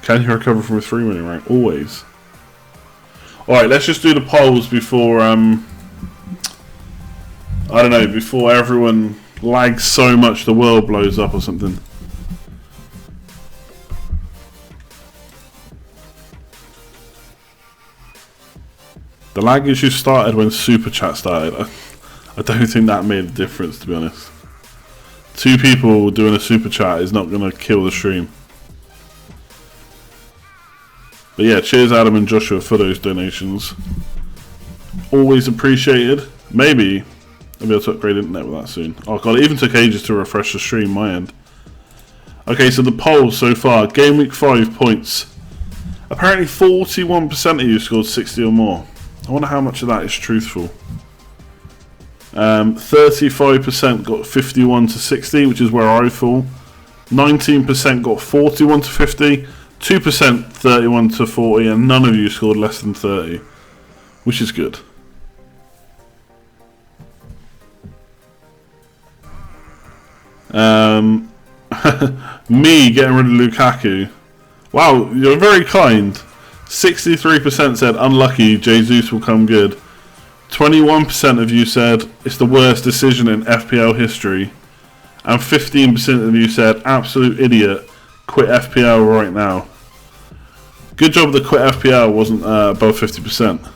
Can you recover from a 3 million rank? Always. Alright, let's just do the polls before, I don't know, before everyone lags so much the world blows up or something. The lag issue started when Super Chat started. I don't think that made a difference, to be honest. 2 people doing a Super Chat is not going to kill the stream. But yeah, cheers Adam and Joshua for those donations. Always appreciated. Maybe I'll be able to upgrade internet with that soon. Oh god, it even took ages to refresh the stream, my end. Okay, so the polls so far. Game week 5 points. Apparently 41% of you scored 60 or more. I wonder how much of that is truthful. 35% got 51 to 60, which is where I fall. 19% got 41 to 50. 2% 31 to 40, and none of you scored less than 30, which is good. Me getting rid of Lukaku. Wow, you're very kind. 63% said unlucky, Jesus will come good. 21% of you said it's the worst decision in FPL history. And 15% of you said absolute idiot, quit FPL right now. Good job the quit FPL wasn't above 50%.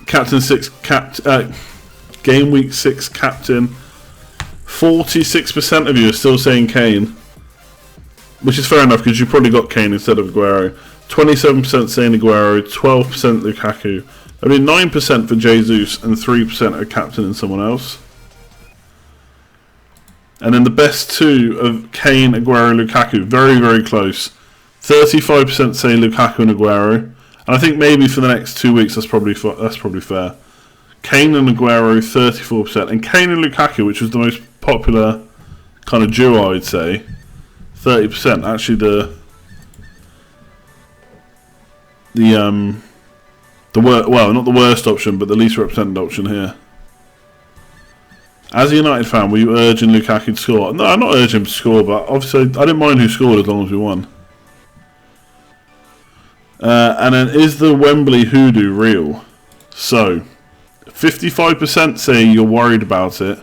Captain 6, Game Week 6 captain. 46% of you are still saying Kane. Which is fair enough because you probably got Kane instead of Aguero. 27% saying Aguero, 12% Lukaku. Only 9% for Jesus and 3% are captain and someone else. And then the best two of Kane, Aguero, Lukaku, very, very close. 35% say Lukaku and Aguero. And I think maybe for the next 2 weeks that's probably fair. Kane and Aguero, 34%. And Kane and Lukaku, which was the most popular kind of duo, I'd say, 30%. Actually, well, not the worst option, but the least represented option here. As a United fan, were you urging Lukaku to score? No, I'm not urging him to score, but obviously I didn't mind who scored as long as we won. And then, is the Wembley hoodoo real? So, 55% say you're worried about it.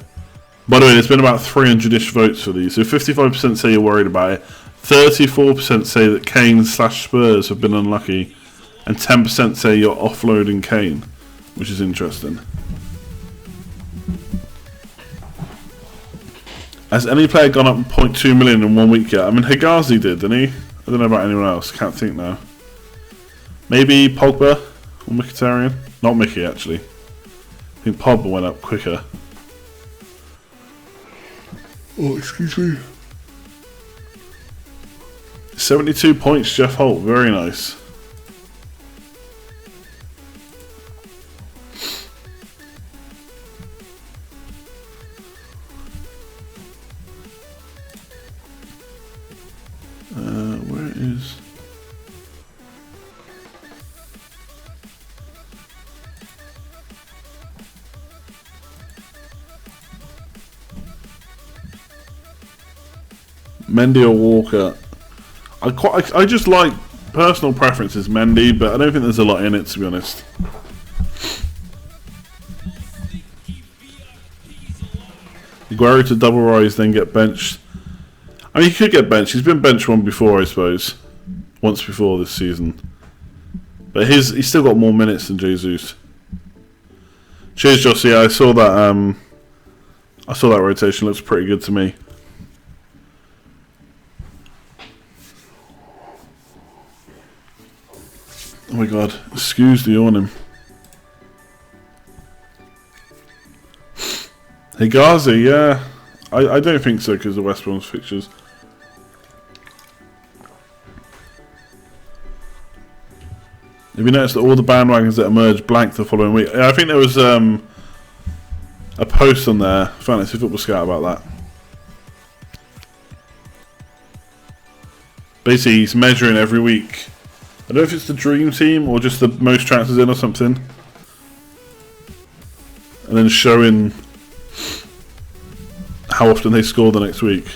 By the way, there's been about 300-ish votes for these. So 55% say you're worried about it. 34% say that Kane/Spurs have been unlucky. And 10% say you're offloading Kane, which is interesting. Has any player gone up 0.2 million in 1 week yet? I mean, Higazi did, didn't he? I don't know about anyone else. Can't think now. Maybe Pogba or Mkhitaryan? Not Mickey, actually. I think Pogba went up quicker. Oh, excuse me. 72 points, Jeff Holt. Very nice. Where is... Mendy or Walker? I just like, personal preferences Mendy, but I don't think there's a lot in it, to be honest. Aguero to double rise, then get benched. I mean, he could get benched. He's been benched one before, I suppose. Once before this season. But he's still got more minutes than Jesus. Cheers, Josh. Yeah, I saw that rotation. Looks pretty good to me. Oh my god, excuse the yawning. Higazi, yeah. I don't think so because of West Brom's fixtures. Have you noticed that all the bandwagons that emerged blanked the following week? Yeah, I think there was a post on there, Fantasy Football Scout, about that. Basically, he's measuring every week. I don't know if it's the dream team or just the most transfers in or something. And then showing how often they score the next week.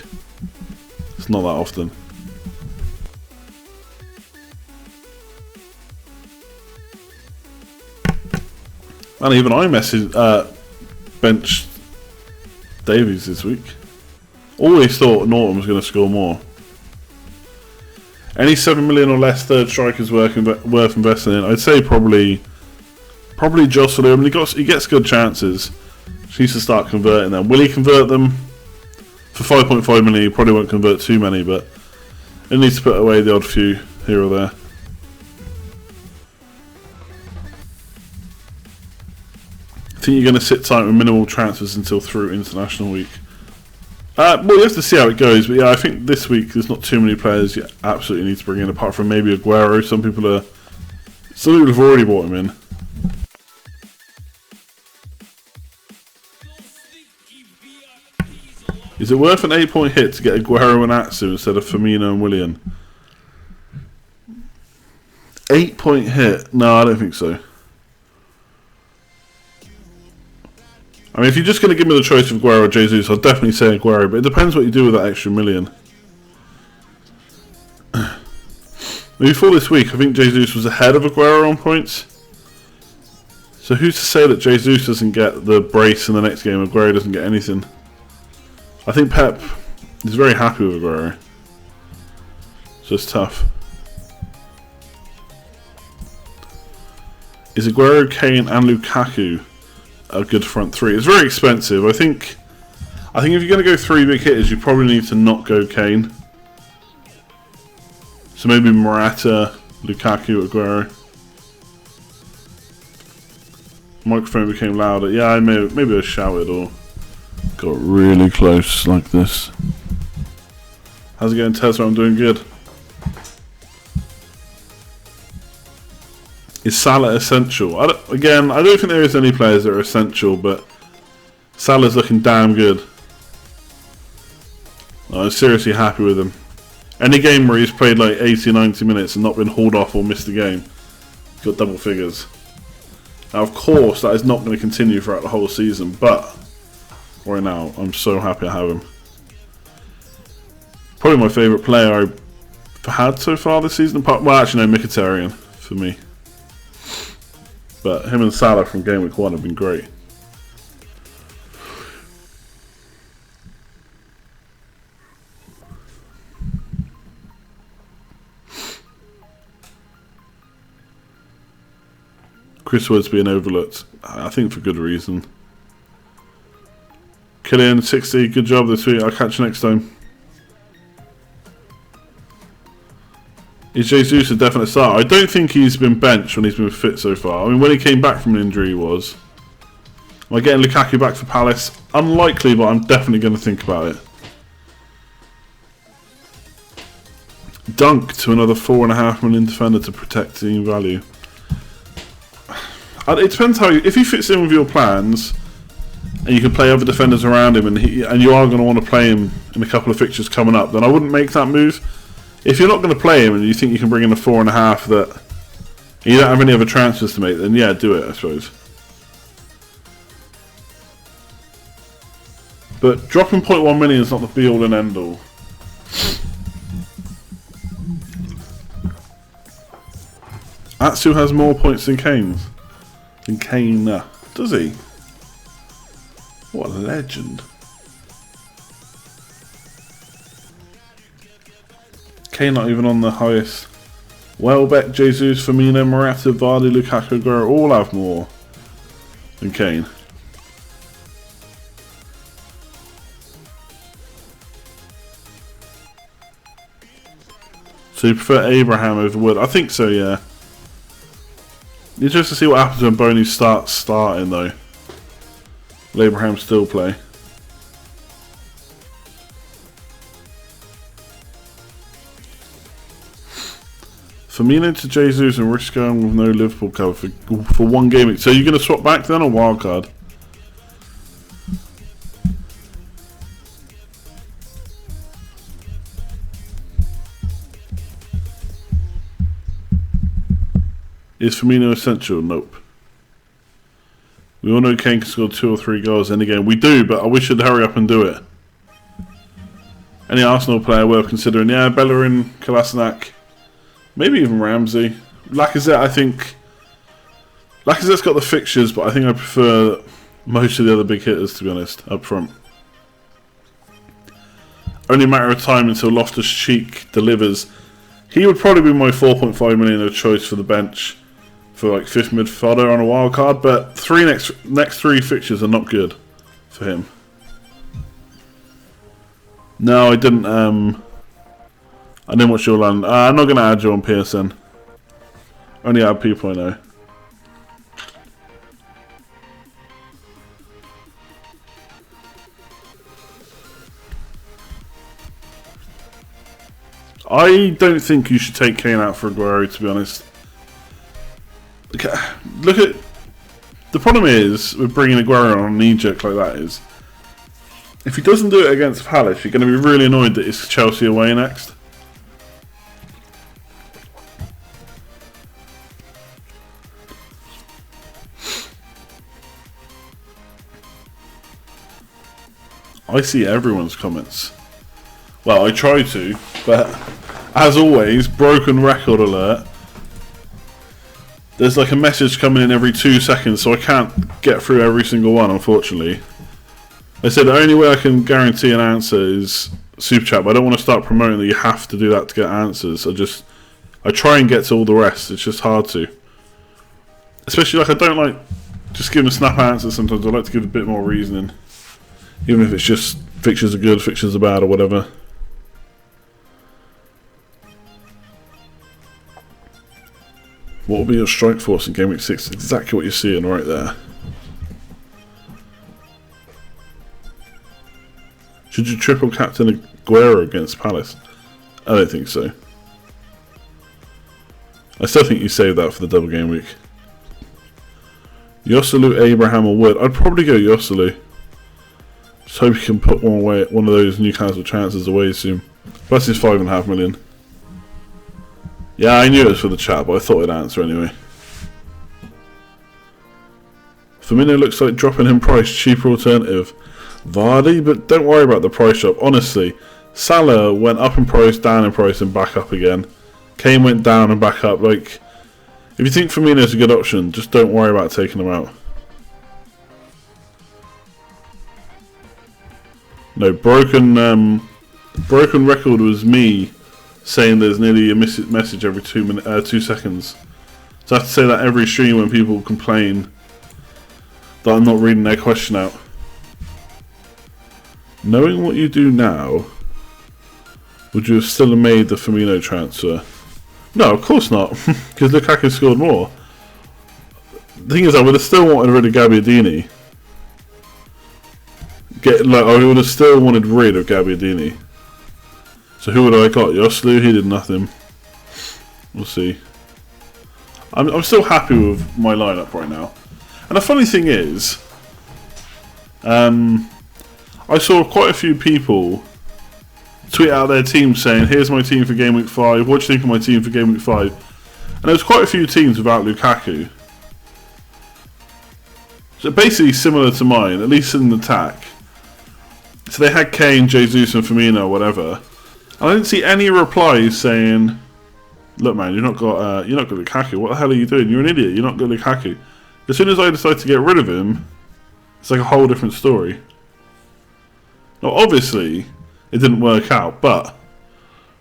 It's not that often. And even I benched Davies this week. Always thought Norton was going to score more. Any 7 million or less third strikers worth investing in? I'd say probably Joselu. I mean, he gets good chances. He needs to start converting them. Will he convert them? For 5.5 million, he probably won't convert too many, but he needs to put away the odd few here or there. I think you're going to sit tight with minimal transfers until through international week. Well, you have to see how it goes, but yeah, I think this week there's not too many players you absolutely need to bring in, apart from maybe Aguero. Some people have already bought him in. Is it worth an 8-point hit to get Aguero and Atsu instead of Firmino and Willian? 8-point hit? No, I don't think so. I I mean, if you're just going to give me the choice of Aguero or Jesus, I'll definitely say Aguero, but it depends what you do with that extra million. Before this week, I think Jesus was ahead of Aguero on points. So who's to say that Jesus doesn't get the brace in the next game, Aguero doesn't get anything? I think Pep is very happy with Aguero. So it's tough. Is Aguero, Kane and Lukaku a good front three? It's very expensive. I think if you're going to go 3 big hitters, you probably need to not go Kane. So maybe Morata, Lukaku, Aguero. Microphone became louder. Yeah, maybe I shouted or got really close like this. How's it going, Tesla? I'm doing good. Is Salah essential? I don't think there is any players that are essential, but Salah's looking damn good. I'm seriously happy with him. Any game where he's played like 80, 90 minutes and not been hauled off or missed a game, he's got double figures. Now, of course, that is not going to continue throughout the whole season, but right now, I'm so happy I have him. Probably my favourite player I've had so far this season. Well, actually, no, Mkhitaryan for me. But him and Salah from Game Week 1 have been great. Chris Wood's being overlooked, I think for good reason. Killian, 60, good job this week. I'll catch you next time. Is Jesus a definite start? I don't think he's been benched when he's been fit so far. I mean, when he came back from an injury, he was. Am I getting Lukaku back for Palace? Unlikely, but I'm definitely going to think about it. Dunk to another 4.5 million defender to protect team value. It depends how if he fits in with your plans, and you can play other defenders around him, and you are going to want to play him in a couple of fixtures coming up, then I wouldn't make that move. If you're not going to play him and you think you can bring in a 4.5 that you don't have any other transfers to make, then yeah, do it, I suppose. But dropping 0.1 million is not the be-all and end-all. Atsu has more points than Kane's. Kane, does he? What a legend. Kane not even on the highest. Welbeck, Jesus, Firmino, Morata, Vardy, Lukaku, Aguero all have more than Kane. So you prefer Abraham over Wood? I think so, yeah. Interesting to see what happens when Boney starts starting though. Will Abraham still play? Firmino to Jesus and risk going with no Liverpool cover for one game. So you're going to swap back then or wildcard? Is Firmino essential? Nope. We all know Kane can score 2 or 3 goals in any game. We do, but I wish he'd hurry up and do it. Any Arsenal player worth considering? Yeah, Bellerin, Kolasinac, maybe even Ramsey. Lacazette, I think. Lacazette's got the fixtures, but I think I prefer most of the other big hitters, to be honest, up front. Only a matter of time until Loftus-Cheek delivers. He would probably be my 4.5 million of choice for the bench for like 5th mid fodder on a wild card, but next 3 fixtures are not good for him. No, I didn't watch your land. I'm not going to add you on PSN. Only add people I know. I don't think you should take Kane out for Aguero, to be honest. Look at... The problem is, with bringing Aguero on a knee-jerk like that is, if he doesn't do it against Palace, you're going to be really annoyed that it's Chelsea away next. I see everyone's comments. Well, I try to, but as always, broken record alert. There's like a message coming in every 2 seconds, so I can't get through every single one, unfortunately. I said the only way I can guarantee an answer is Super Chat, but I don't want to start promoting that you have to do that to get answers. I try and get to all the rest, it's just hard to. Especially like I don't like just giving a snap answer sometimes, I like to give a bit more reasoning. Even if it's just fixtures are good, fixtures are bad or whatever. What will be your strike force in Game Week 6? Exactly what you're seeing right there. Should you triple captain Aguero against Palace? I don't think so. I still think you save that for the double game week. Yosselu, Abraham or Wood? I'd probably go Yosselu. Just hope you can put one of those Newcastle chances away soon. Plus it's 5.5 million. Yeah, I knew it was for the chat, but I thought I'd answer anyway. Firmino looks like dropping in price, cheaper alternative. Vardy, but don't worry about the price drop. Honestly, Salah went up in price, down in price, and back up again. Kane went down and back up. Like, if you think Firmino's a good option, just don't worry about taking him out. No, broken record was me saying there's nearly a message every 2 seconds. So I have to say that every stream when people complain that I'm not reading their question out. Knowing what you do now, would you have still made the Firmino transfer? No, of course not, because Lukaku scored more. The thing is, I would have still wanted rid of Gabbiadini. I would have still wanted rid of Gabbiadini. So who would I got? Yosselu, he did nothing. We'll see. I'm still happy with my lineup right now. And the funny thing is, I saw quite a few people tweet out their team saying, here's my team for Game Week 5, what do you think of my team for Game Week 5? And there was quite a few teams without Lukaku. So basically similar to mine, at least in the attack. So they had Kane, Jesus and Firmino, whatever. And I didn't see any replies saying, look man, you're not got Lukaku, what the hell are you doing? You're an idiot, you're not got Lukaku. As soon as I decide to get rid of him, it's like a whole different story. Now obviously, it didn't work out, but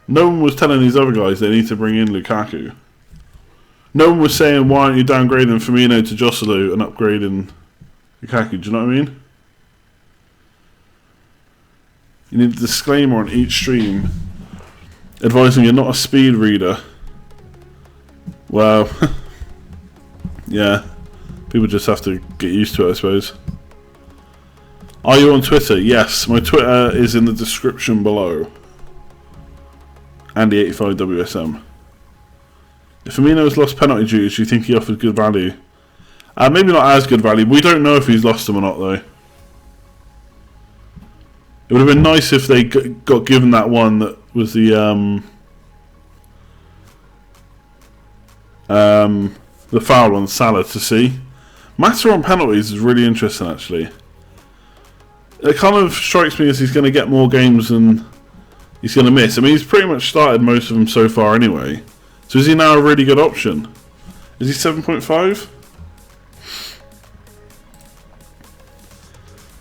no one was telling these other guys they need to bring in Lukaku. No one was saying, why aren't you downgrading Firmino to Yosselu and upgrading Lukaku, do you know what I mean? You need a disclaimer on each stream advising you're not a speed reader. Well, yeah, people just have to get used to it, I suppose. Are you on Twitter? Yes, my Twitter is in the description below. Andy85WSM. If Firmino's lost penalty duties, do you think he offered good value? Maybe not as good value. We don't know if he's lost them or not, though. It would have been nice if they got given that one that was the foul on Salah to see. Mata on penalties is really interesting, actually. It kind of strikes me as he's going to get more games than he's going to miss. I mean, he's pretty much started most of them so far anyway. So is he now a really good option? Is he 7.5?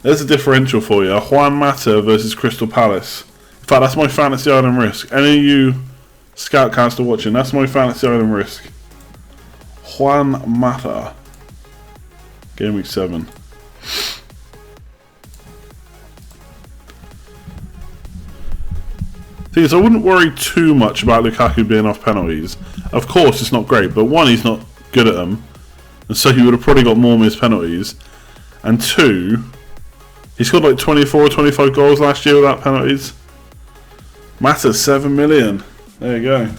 There's a differential for you. Juan Mata versus Crystal Palace. In fact, that's my fantasy item risk. Any of you Scoutcaster watching, that's my fantasy item risk. Juan Mata. Game week 7. Thing is, I wouldn't worry too much about Lukaku being off penalties. Of course, it's not great, but one, he's not good at them, and so he would have probably got more missed penalties. And two, he scored like 24 or 25 goals last year without penalties. Mata, 7 million. There you go.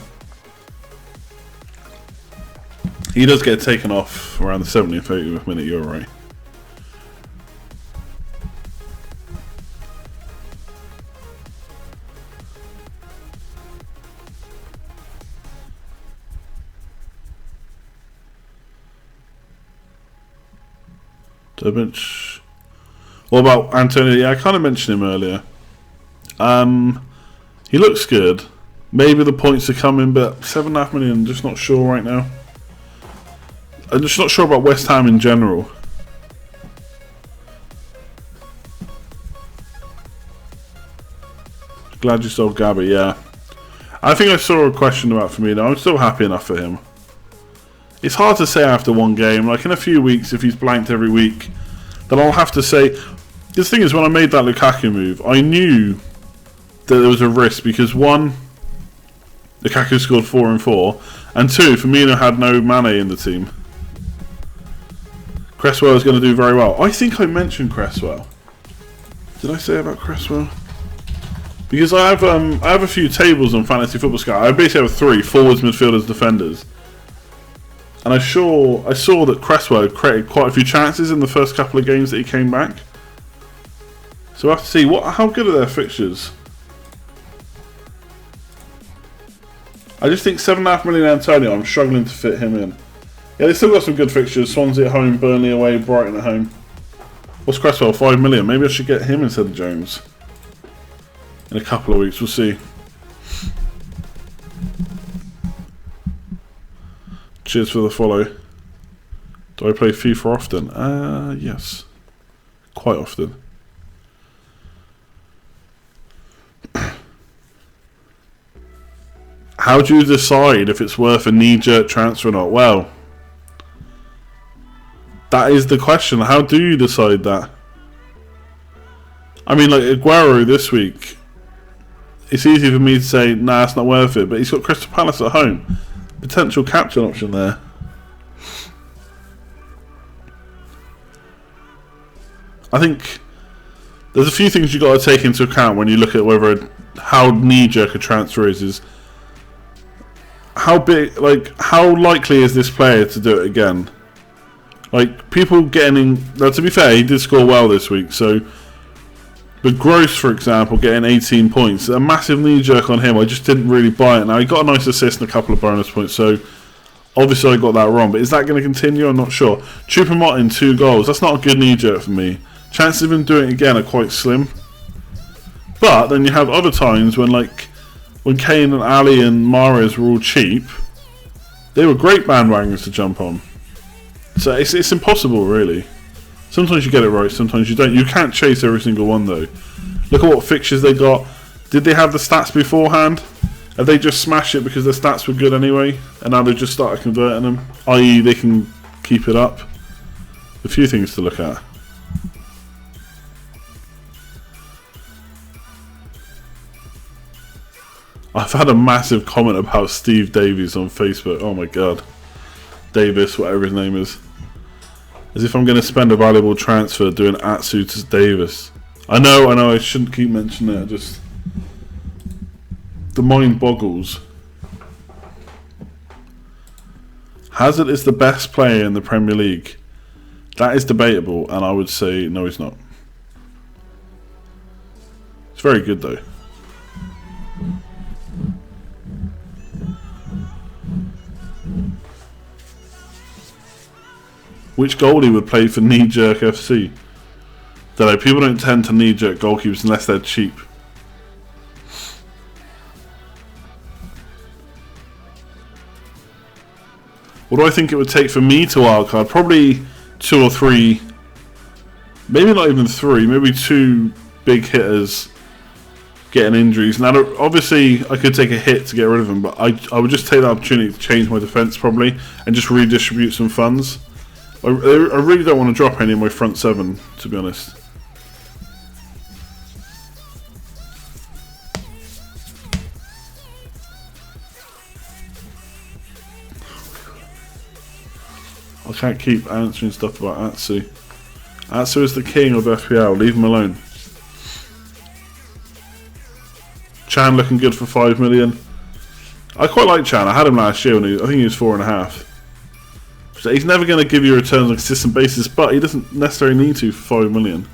He does get taken off around the 70th, 80th minute, you're right. What about Antonio? Yeah, I kind of mentioned him earlier. He looks good. Maybe the points are coming, but 7.5 million, I'm just not sure right now. I'm just not sure about West Ham in general. Glad you sold Gabby, yeah. I think I saw a question about Firmino. I'm still happy enough for him. It's hard to say after one game. Like in a few weeks, if he's blanked every week, then I'll have to say... The thing is, when I made that Lukaku move, I knew that there was a risk because one, Lukaku scored 4 and 4, and two, Firmino had no Mane in the team. Cresswell is going to do very well. I think I mentioned Cresswell. Did I say about Cresswell? Because I have a few tables on Fantasy Football Scout. I basically have 3: forwards, midfielders, defenders. And I saw that Cresswell had created quite a few chances in the first couple of games that he came back. So I have to see how good are their fixtures. I just think 7.5 million Antonio, I'm struggling to fit him in. Yeah, they still got some good fixtures. Swansea at home, Burnley away, Brighton at home. What's Cresswell? 5 million. Maybe I should get him instead of Jones. In a couple of weeks, we'll see. Cheers for the follow. Do I play FIFA often? Yes. Quite often. How do you decide if it's worth a knee-jerk transfer or not? Well, that is the question. How do you decide that? I mean, like Aguero this week, it's easy for me to say, nah, it's not worth it. But he's got Crystal Palace at home. Potential captain option there. I think there's a few things you've got to take into account when you look at how knee-jerk a transfer is how big, like, how likely is this player to do it again? Like, people getting in... Now, to be fair, he did score well this week, so... But Gross, for example, getting 18 points. A massive knee-jerk on him. I just didn't really buy it. Now, he got a nice assist and a couple of bonus points, so... Obviously, I got that wrong. But is that going to continue? I'm not sure. Choupo-Moting, 2 goals. That's not a good knee-jerk for me. Chances of him doing it again are quite slim. But then you have other times when, like... When Kane and Ali and Mahrez were all cheap... They were great bandwagons to jump on. So it's impossible, really. Sometimes you get it right, sometimes you don't. You can't chase every single one, though. Look at what fixtures they got. Did they have the stats beforehand? Have they just smashed it because their stats were good anyway? And now they've just started converting them? I.e. they can keep it up? A few things to look at. I've had a massive comment about Steve Davies on Facebook. Oh my god. Davis, whatever his name is. As if I'm going to spend a valuable transfer doing Atsu to Davis. I know, I shouldn't keep mentioning it. Just the mind boggles. Hazard is the best player in the Premier League. That is debatable, and I would say no, he's not. It's very good though. Which goalie would play for knee-jerk FC? Don't know, people don't tend to knee-jerk goalkeepers unless they're cheap. What do I think it would take for me to wildcard? Probably 2 or 3, maybe not even 3, maybe 2 big hitters getting injuries. Now, obviously, I could take a hit to get rid of them, but I would just take the opportunity to change my defence probably and just redistribute some funds. I really don't want to drop any of my front 7, to be honest. I can't keep answering stuff about Atsu. Atsu is the king of FPL, leave him alone. Chan looking good for 5 million. I quite like Chan, I had him last year, I think he was 4.5. So he's never going to give you returns on a consistent basis, but he doesn't necessarily need to for 5 million.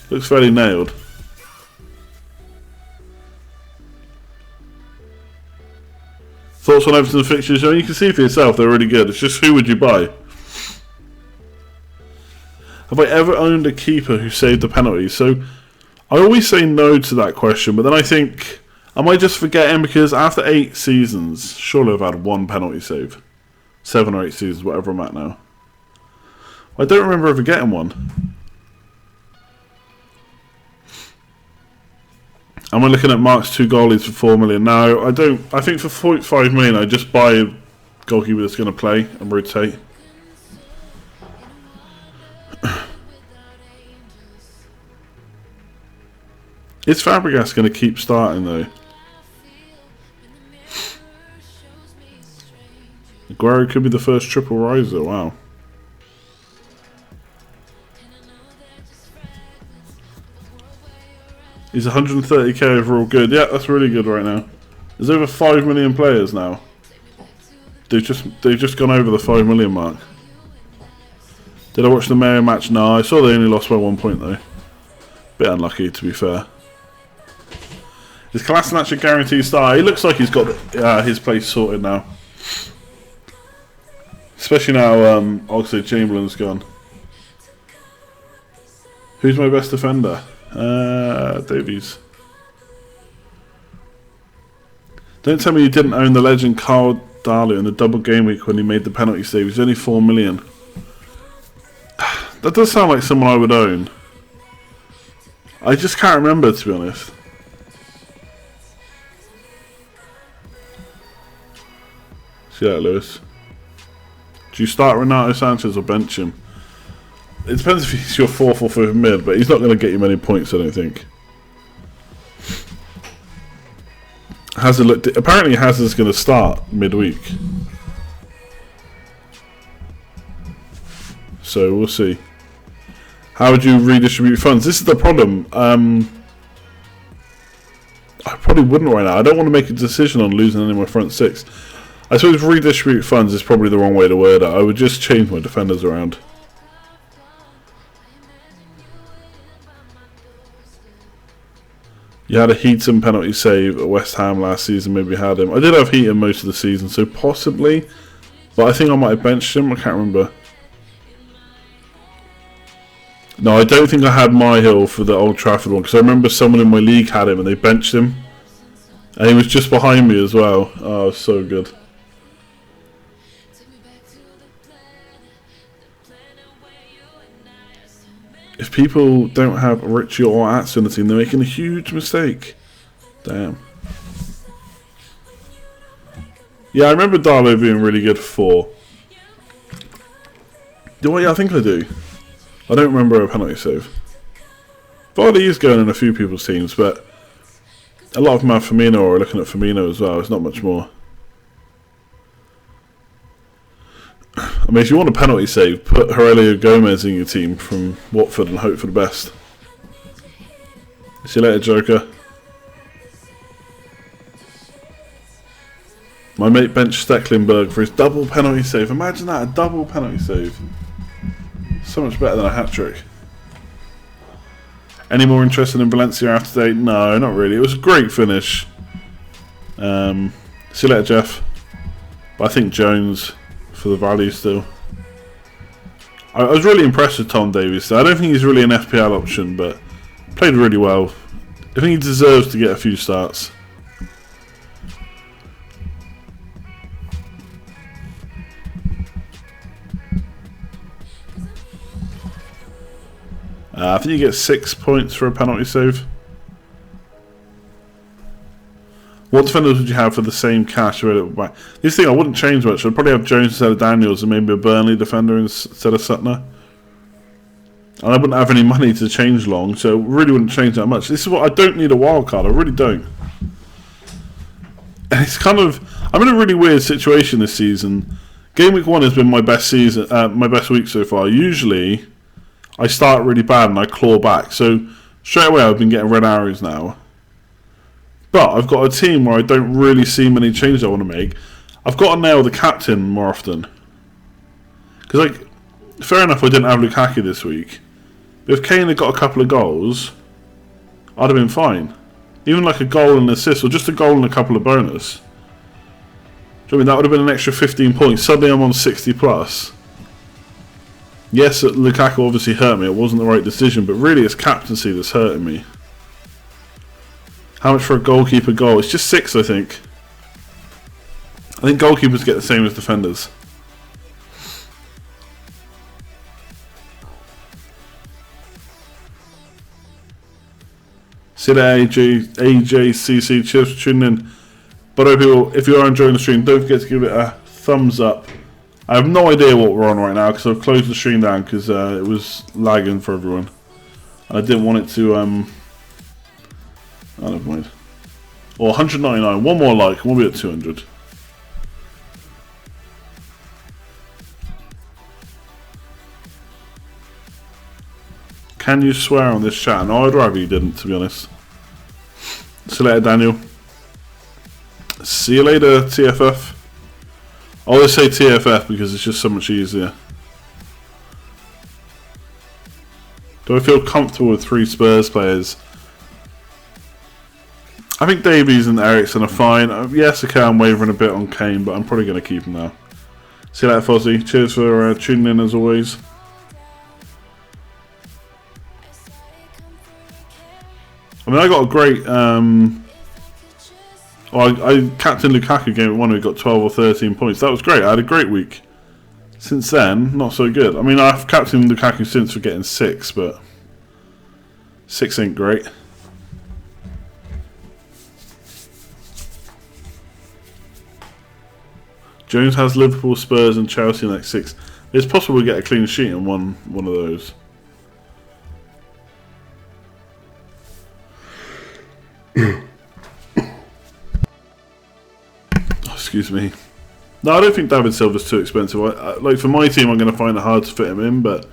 Looks fairly nailed. Thoughts on Everton fixtures? You can see for yourself, they're really good. It's just who would you buy? Have I ever owned a keeper who saved a penalty? So I always say no to that question, but then I think, am I just forgetting? Because after 8 seasons, surely I've had 1 penalty save. 7 or 8 seasons, whatever I'm at now. I don't remember ever getting one. Am I looking at Mark's 2 goalies for 4 million? No, I don't. I think for 0.5 million, I just buy a goalkeeper that's going to play and rotate. Is Fabregas going to keep starting though? Aguero could be the first triple riser. Wow. He's 130k overall good. Yeah, that's really good right now. There's over 5 million players now. They've just gone over the 5 million mark. Did I watch the Mayo match? No, I saw they only lost by 1 point though. Bit unlucky to be fair. Is Kolasinac a guaranteed star? He looks like he's got his place sorted now. Especially now Oxlade-Chamberlain's gone. Who's my best defender? Davies. Don't tell me you didn't own the legend Carl Darley in the double game week when he made the penalty save. He's only 4 million. That does sound like someone I would own. I just can't remember, to be honest. See that, Lewis? Do you start Renato Sanchez or bench him? It depends if he's your 4th or 5th mid, but he's not going to get you many points, I don't think. Hazard looked. Apparently, Hazard's going to start midweek, so we'll see. How would you redistribute funds? This is the problem. I probably wouldn't right now. I don't want to make a decision on losing any of my front 6. I suppose redistribute funds is probably the wrong way to word it. I would just change my defenders around. You had a Heaton penalty save at West Ham last season, maybe had him. I did have Heaton most of the season, so possibly. But I think I might have benched him, I can't remember. No, I don't think I had Myhill for the Old Trafford one, because I remember someone in my league had him and they benched him. And he was just behind me as well. Oh, so good. If people don't have Richie or Atsu in the team, they're making a huge mistake. Damn. Yeah, I remember Darlow being really good for 4. Do I? Yeah, I think I do. I don't remember a penalty save. Vardy is going in a few people's teams, but a lot of them have Firmino or are looking at Firmino as well. It's not much more. I mean, if you want a penalty save, put Aurelio Gomez in your team from Watford and hope for the best. See you later, Joker. My mate benched Stecklenburg for his double penalty save. Imagine that, a double penalty save. So much better than a hat-trick. Any more interested in Valencia after today? No, not really. It was a great finish. See you later, Jeff. But I think Jones for the value still. I was really impressed with Tom Davies. I don't think he's really an FPL option, but played really well. I think he deserves to get a few starts. I think you get 6 points for a penalty save. What defenders would you have for the same cash available back? This thing I wouldn't change much. I'd probably have Jones instead of Daniels and maybe a Burnley defender instead of Sutner. And I wouldn't have any money to change long, so it really wouldn't change that much. This is what I don't need a wild card. I really don't. And it's kind of, I'm in a really weird situation this season. Game week 1 has been my best season, my best week so far. Usually, I start really bad and I claw back. So straight away, I've been getting red arrows now. But I've got a team where I don't really see many changes I want to make. I've got to nail the captain more often. Because, like, fair enough I didn't have Lukaku this week. But if Kane had got a couple of goals, I'd have been fine. Even like a goal and an assist, or just a goal and a couple of bonus. Do you know what I mean? That would have been an extra 15 points. Suddenly I'm on 60 plus. Yes, Lukaku obviously hurt me. It wasn't the right decision, but really it's captaincy that's hurting me. How much for a goalkeeper goal? It's just 6, I think. I think goalkeepers get the same as defenders. See there, AJCC. Cheers for tuning in. But people, if you are enjoying the stream, don't forget to give it a thumbs up. I have no idea what we're on right now because I've closed the stream down because it was lagging for everyone. I didn't want it to. Oh, never mind. Or 199. One more like, and we'll be at 200. Can you swear on this chat? No, I'd rather you didn't, to be honest. See you later, Daniel. See you later, TFF. I always say TFF because it's just so much easier. Do I feel comfortable with 3 Spurs players? I think Davies and Eriksen are fine. Yes, okay, I'm wavering a bit on Kane, but I'm probably going to keep him now. See you later, Fozzie. Cheers for tuning in as always. I mean, I got a great. I captained Lukaku game at 1 who got 12 or 13 points. That was great. I had a great week. Since then, not so good. I mean, I've captained Lukaku since for getting 6, but 6 ain't great. Jones has Liverpool, Spurs, and Chelsea next 6. It's possible we get a clean sheet in one of those. Excuse me. No, I don't think David Silva's too expensive. Like for my team, I'm going to find it hard to fit him in, but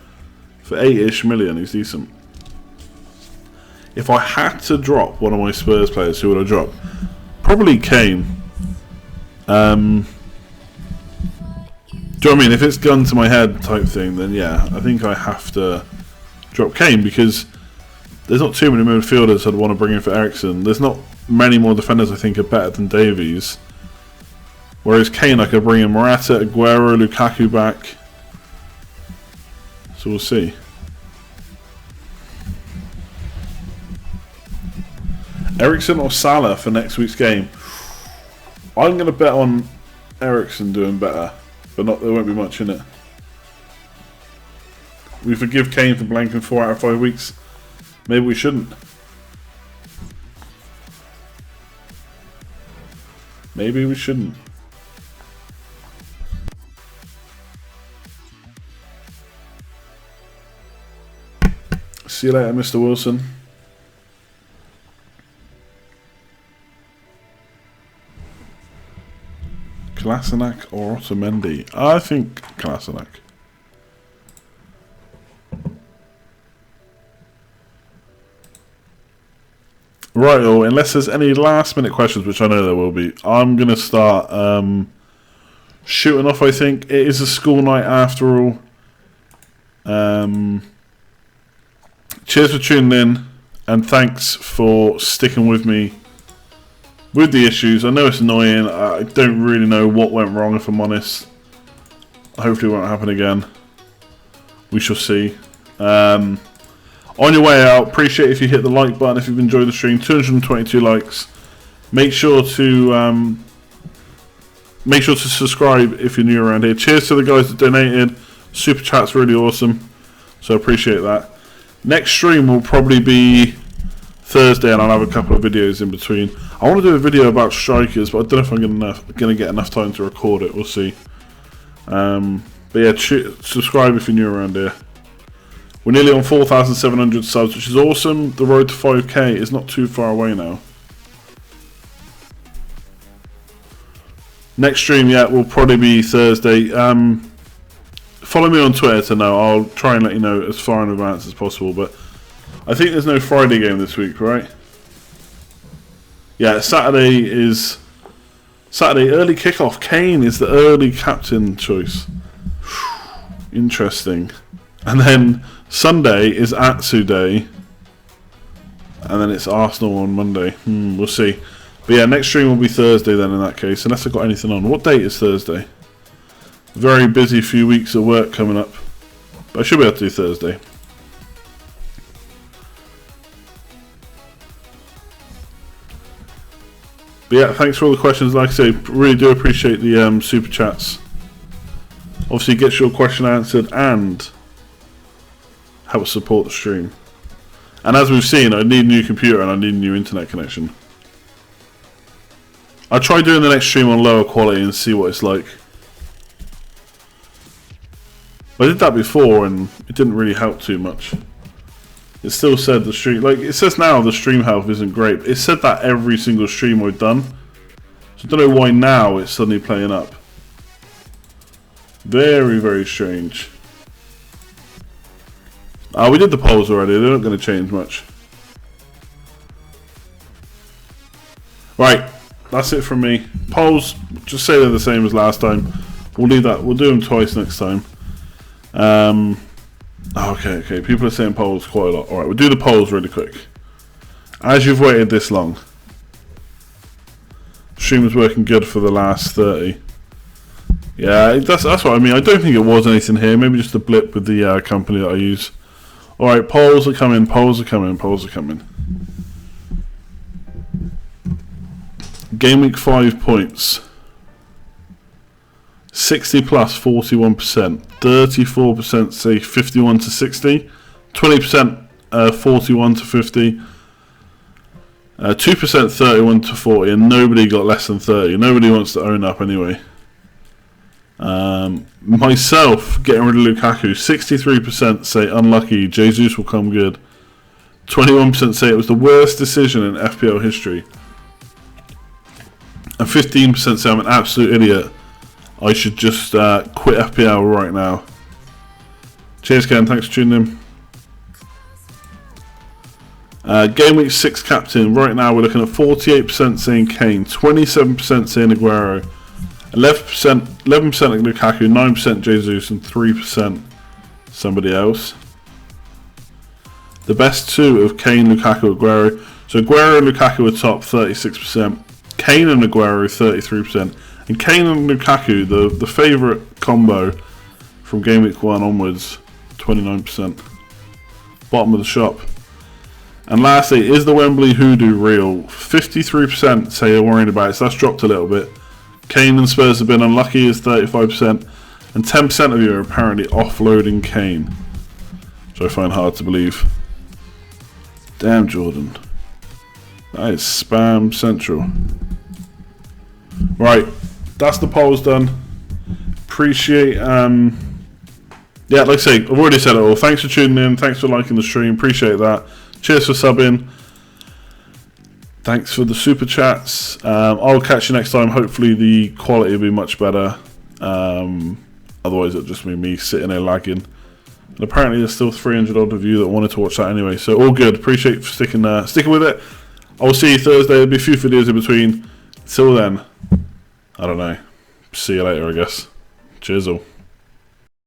for 8-ish million, he's decent. If I had to drop one of my Spurs players, who would I drop? Probably Kane. Do you know what I mean? If it's gun to my head type thing, then yeah, I think I have to drop Kane because there's not too many midfielders I'd want to bring in for Eriksen. There's not many more defenders I think are better than Davies. Whereas Kane, I could bring in Morata, Aguero, Lukaku back. So we'll see. Eriksen or Salah for next week's game? I'm going to bet on Eriksen doing better, but there won't be much in it. We forgive Kane for blanking 4 out of 5 weeks. Maybe we shouldn't. Maybe we shouldn't. See you later, Mr. Wilson. Kolasinac or Otamendi? I think Kolasinac. Right, unless there's any last minute questions, which I know there will be, I'm going to start shooting off, I think. It is a school night after all. Cheers for tuning in, and thanks for sticking with me with the issues. I know it's annoying. I don't really know what went wrong, if I'm honest. Hopefully it won't happen again. We shall see. On your way out, appreciate if you hit the like button if you've enjoyed the stream. 222 likes. Make sure to subscribe if you're new around here. Cheers to the guys that donated. Super chat's really awesome, so appreciate that. Next stream will probably be Thursday, and I'll have a couple of videos in between. I want to do a video about strikers, but I don't know if I'm going to get enough time to record it. We'll see. But yeah, subscribe if you're new around here. We're nearly on 4,700 subs, which is awesome. The road to 5k is not too far away now. Next stream, yeah, will probably be Thursday. Follow me on Twitter to know. I'll try and let you know as far in advance as possible. But I think there's no Friday game this week, right? Yeah, Saturday early kickoff. Kane is the early captain choice. Interesting. And then Sunday is Atsu Day. And then it's Arsenal on Monday. We'll see. But yeah, next stream will be Thursday then in that case. Unless I've got anything on. What date is Thursday? Very busy few weeks of work coming up. But I should be able to do Thursday. But yeah, thanks for all the questions. Like I say, really do appreciate the super chats. Obviously, it gets your question answered and helps support the stream. And as we've seen, I need a new computer and I need a new internet connection. I'll try doing the next stream on lower quality and see what it's like. I did that before and it didn't really help too much. It still said the stream, like it says now the stream health isn't great. It said that every single stream I've done. So I don't know why now it's suddenly playing up. Very, very strange. We did the polls already, they're not going to change much. Right, that's it from me. Polls, just say they're the same as last time. We'll leave that, we'll do them twice next time. Okay, people are saying polls quite a lot. Alright, we'll do the polls really quick. As you've waited this long. The stream was working good for the last 30. Yeah, that's what I mean. I don't think it was anything here. Maybe just a blip with the company that I use. Alright, polls are coming, polls are coming, polls are coming. Game week 5 points. 60 plus 41%, 34% say 51 to 60, 20% 41 to 50, 2% 31 to 40, and nobody got less than 30. Nobody wants to own up anyway. Myself getting rid of Lukaku, 63% say unlucky, Jesus will come good, 21% say it was the worst decision in FPL history, and 15% say I'm an absolute idiot. I should just quit FPL right now. Cheers, Ken. Thanks for tuning in. Game week 6 captain. Right now we're looking at 48% saying Kane, 27% saying Aguero, 11% Lukaku, 9% Jesus, and 3% somebody else. The best two of Kane, Lukaku, Aguero. So Aguero and Lukaku are top, 36%. Kane and Aguero, 33%. And Kane and Lukaku, the favourite combo from game week 1 onwards, 29%. Bottom of the shop. And lastly, is the Wembley hoodoo real? 53% say you're worried about it, so that's dropped a little bit. Kane and Spurs have been unlucky, is 35%. And 10% of you are apparently offloading Kane, which I find hard to believe. Damn, Jordan. That is spam central. Right. That's the polls done. Appreciate, yeah, like I say, I've already said it all. Thanks for tuning in. Thanks for liking the stream. Appreciate that. Cheers for subbing. Thanks for the super chats. I'll catch you next time. Hopefully the quality will be much better. Otherwise it'll just be me sitting there lagging. And apparently there's still 300 odd of you that wanted to watch that anyway. So all good. Appreciate you for sticking with it. I'll see you Thursday. There'll be a few videos in between. Till then. I don't know. See you later, I guess. Cheers all.